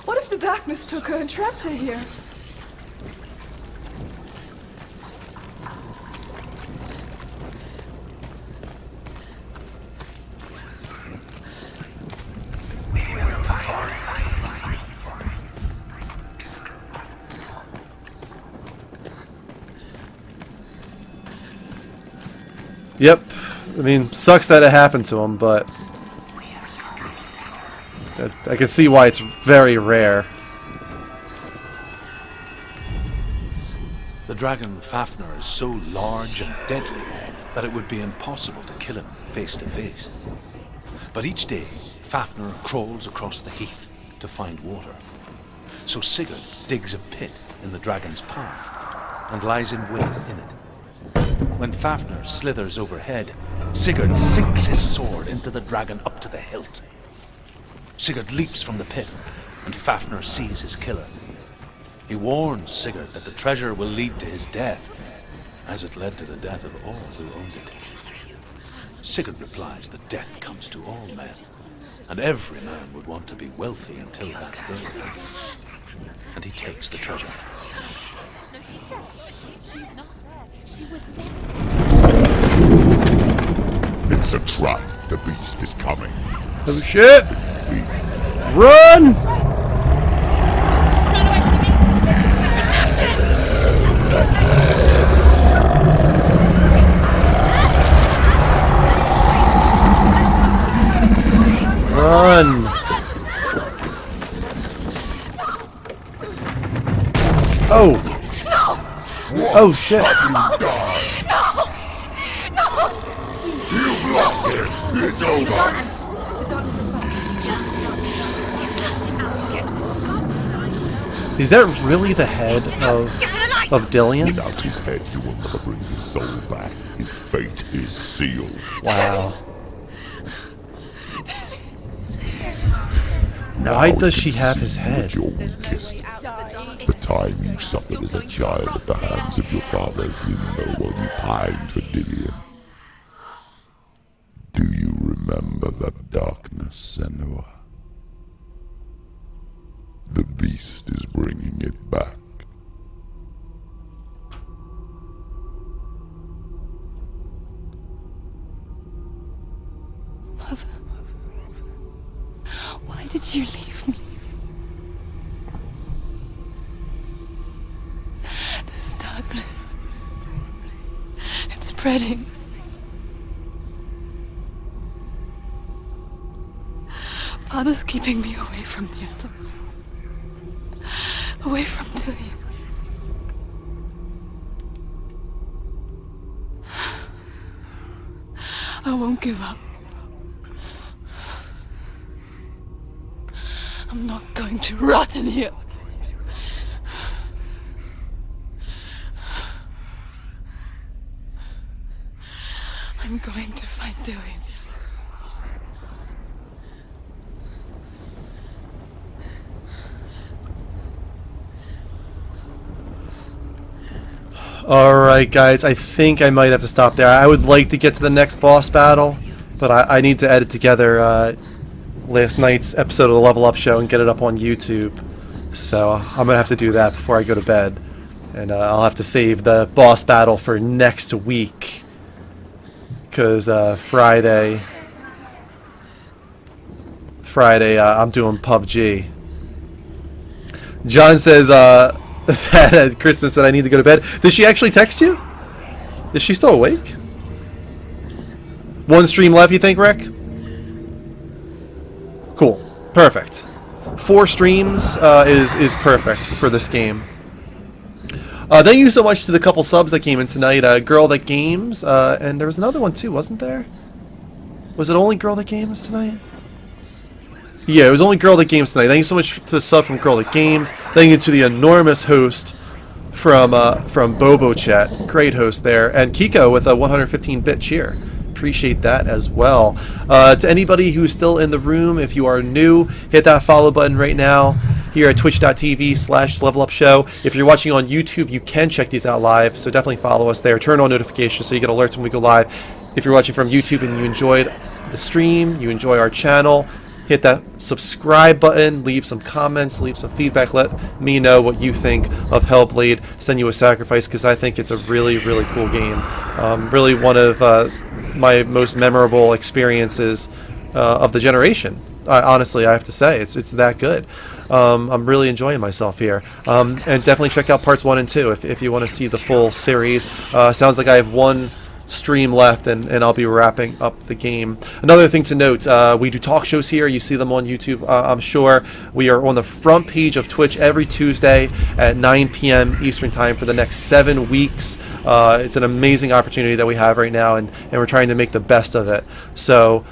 What if the darkness took her and trapped her here? Yep. I mean, sucks that it happened to him, but I can see why it's very rare. The dragon Fafnir is so large and deadly that it would be impossible to kill him face to face. But each day, Fafnir crawls across the heath to find water. So Sigurd digs a pit in the dragon's path and lies in wait in it. When Fafnir slithers overhead, Sigurd sinks his sword into the dragon up to the hilt. Sigurd leaps from the pit, and Fafnir sees his killer. He warns Sigurd that the treasure will lead to his death, as it led to the death of all who owned it. Sigurd replies that death comes to all men, and every man would want to be wealthy until that day. And he takes the treasure. No, she's there. She's not there. She was there. It's a trap. The beast is coming. Oh shit! Run! Run! Oh! Oh shit! You've lost it. It's over. The darkness is back. Lost him. You've lost him. Is that really the head of Dillian? Without his head, you will never bring his soul back. His fate is sealed. Wow. Now Why you does can she have see his head? what your weakest. The time you suffered as a child at the hands of your father Zindo while you pined for Dillian. Do you remember that darkness, Senua? The beast is bringing it back. Mother, why did you leave me? This darkness, it's spreading. Father's keeping me away from the others. Away from Dillian. I won't give up. I'm not going to rot in here. I'm going to find Dillian. Alright guys, I think I might have to stop there. I would like to get to the next boss battle, but I need to edit together last night's episode of the Level Up Show and get it up on YouTube. So I'm going to have to do that before I go to bed. And I'll have to save the boss battle for next week. Because Friday, I'm doing PUBG. John says that Kristen said I need to go to bed. Did she actually text you? Is she still awake? One stream left, you think, Rick? Cool. Perfect. 4 streams is perfect for this game. Thank you so much to the couple subs that came in tonight. Girl That Games, and there was another one too, wasn't there? Was it only Girl That Games tonight? Yeah, it was only Girl That Games tonight. Thank you so much to the sub from Girl That Games. Thank you to the enormous host from Bobo Chat. Great host there. And Kiko with a 115-bit cheer. Appreciate that as well. To anybody who's still in the room, if you are new, hit that follow button right now here at twitch.tv/levelupshow. If you're watching on YouTube, you can check these out live, so definitely follow us there. Turn on notifications so you get alerts when we go live. If you're watching from YouTube and you enjoyed the stream, you enjoy our channel, hit that subscribe button, leave some comments, leave some feedback, let me know what you think of Hellblade, Senua Sacrifice, because I think it's a really, really cool game. Really one of my most memorable experiences of the generation. Honestly, I have to say, it's that good. I'm really enjoying myself here. And definitely check out parts 1 and 2 if you want to see the full series. Sounds like I have one stream left and I'll be wrapping up the game. Another thing to note, we do talk shows here. You see them on YouTube, I'm sure. We are on the front page of Twitch every Tuesday at 9 p.m. Eastern Time for the next 7 weeks. It's an amazing opportunity that we have right now, and we're trying to make the best of it. So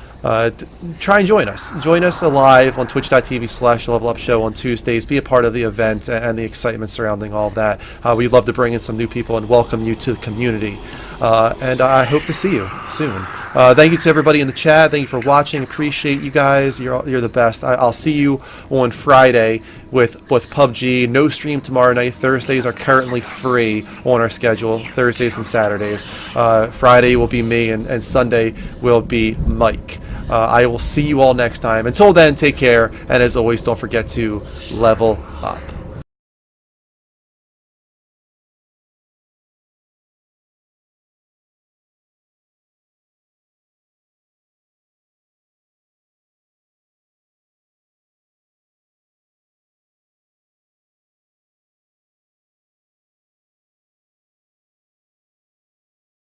try and join us. Join us live on twitch.tv/levelupshow on Tuesdays. Be a part of the event and the excitement surrounding all of that. We'd love to bring in some new people and welcome you to the community. And I hope to see you soon. Thank you to everybody in the chat. Thank you for watching. Appreciate you guys. You're the best. I'll see you on Friday with PUBG. No stream tomorrow night. Thursdays are currently free on our schedule. Thursdays and Saturdays. Friday will be me, and Sunday will be Mike. I will see you all next time. Until then, take care, and as always, don't forget to level up.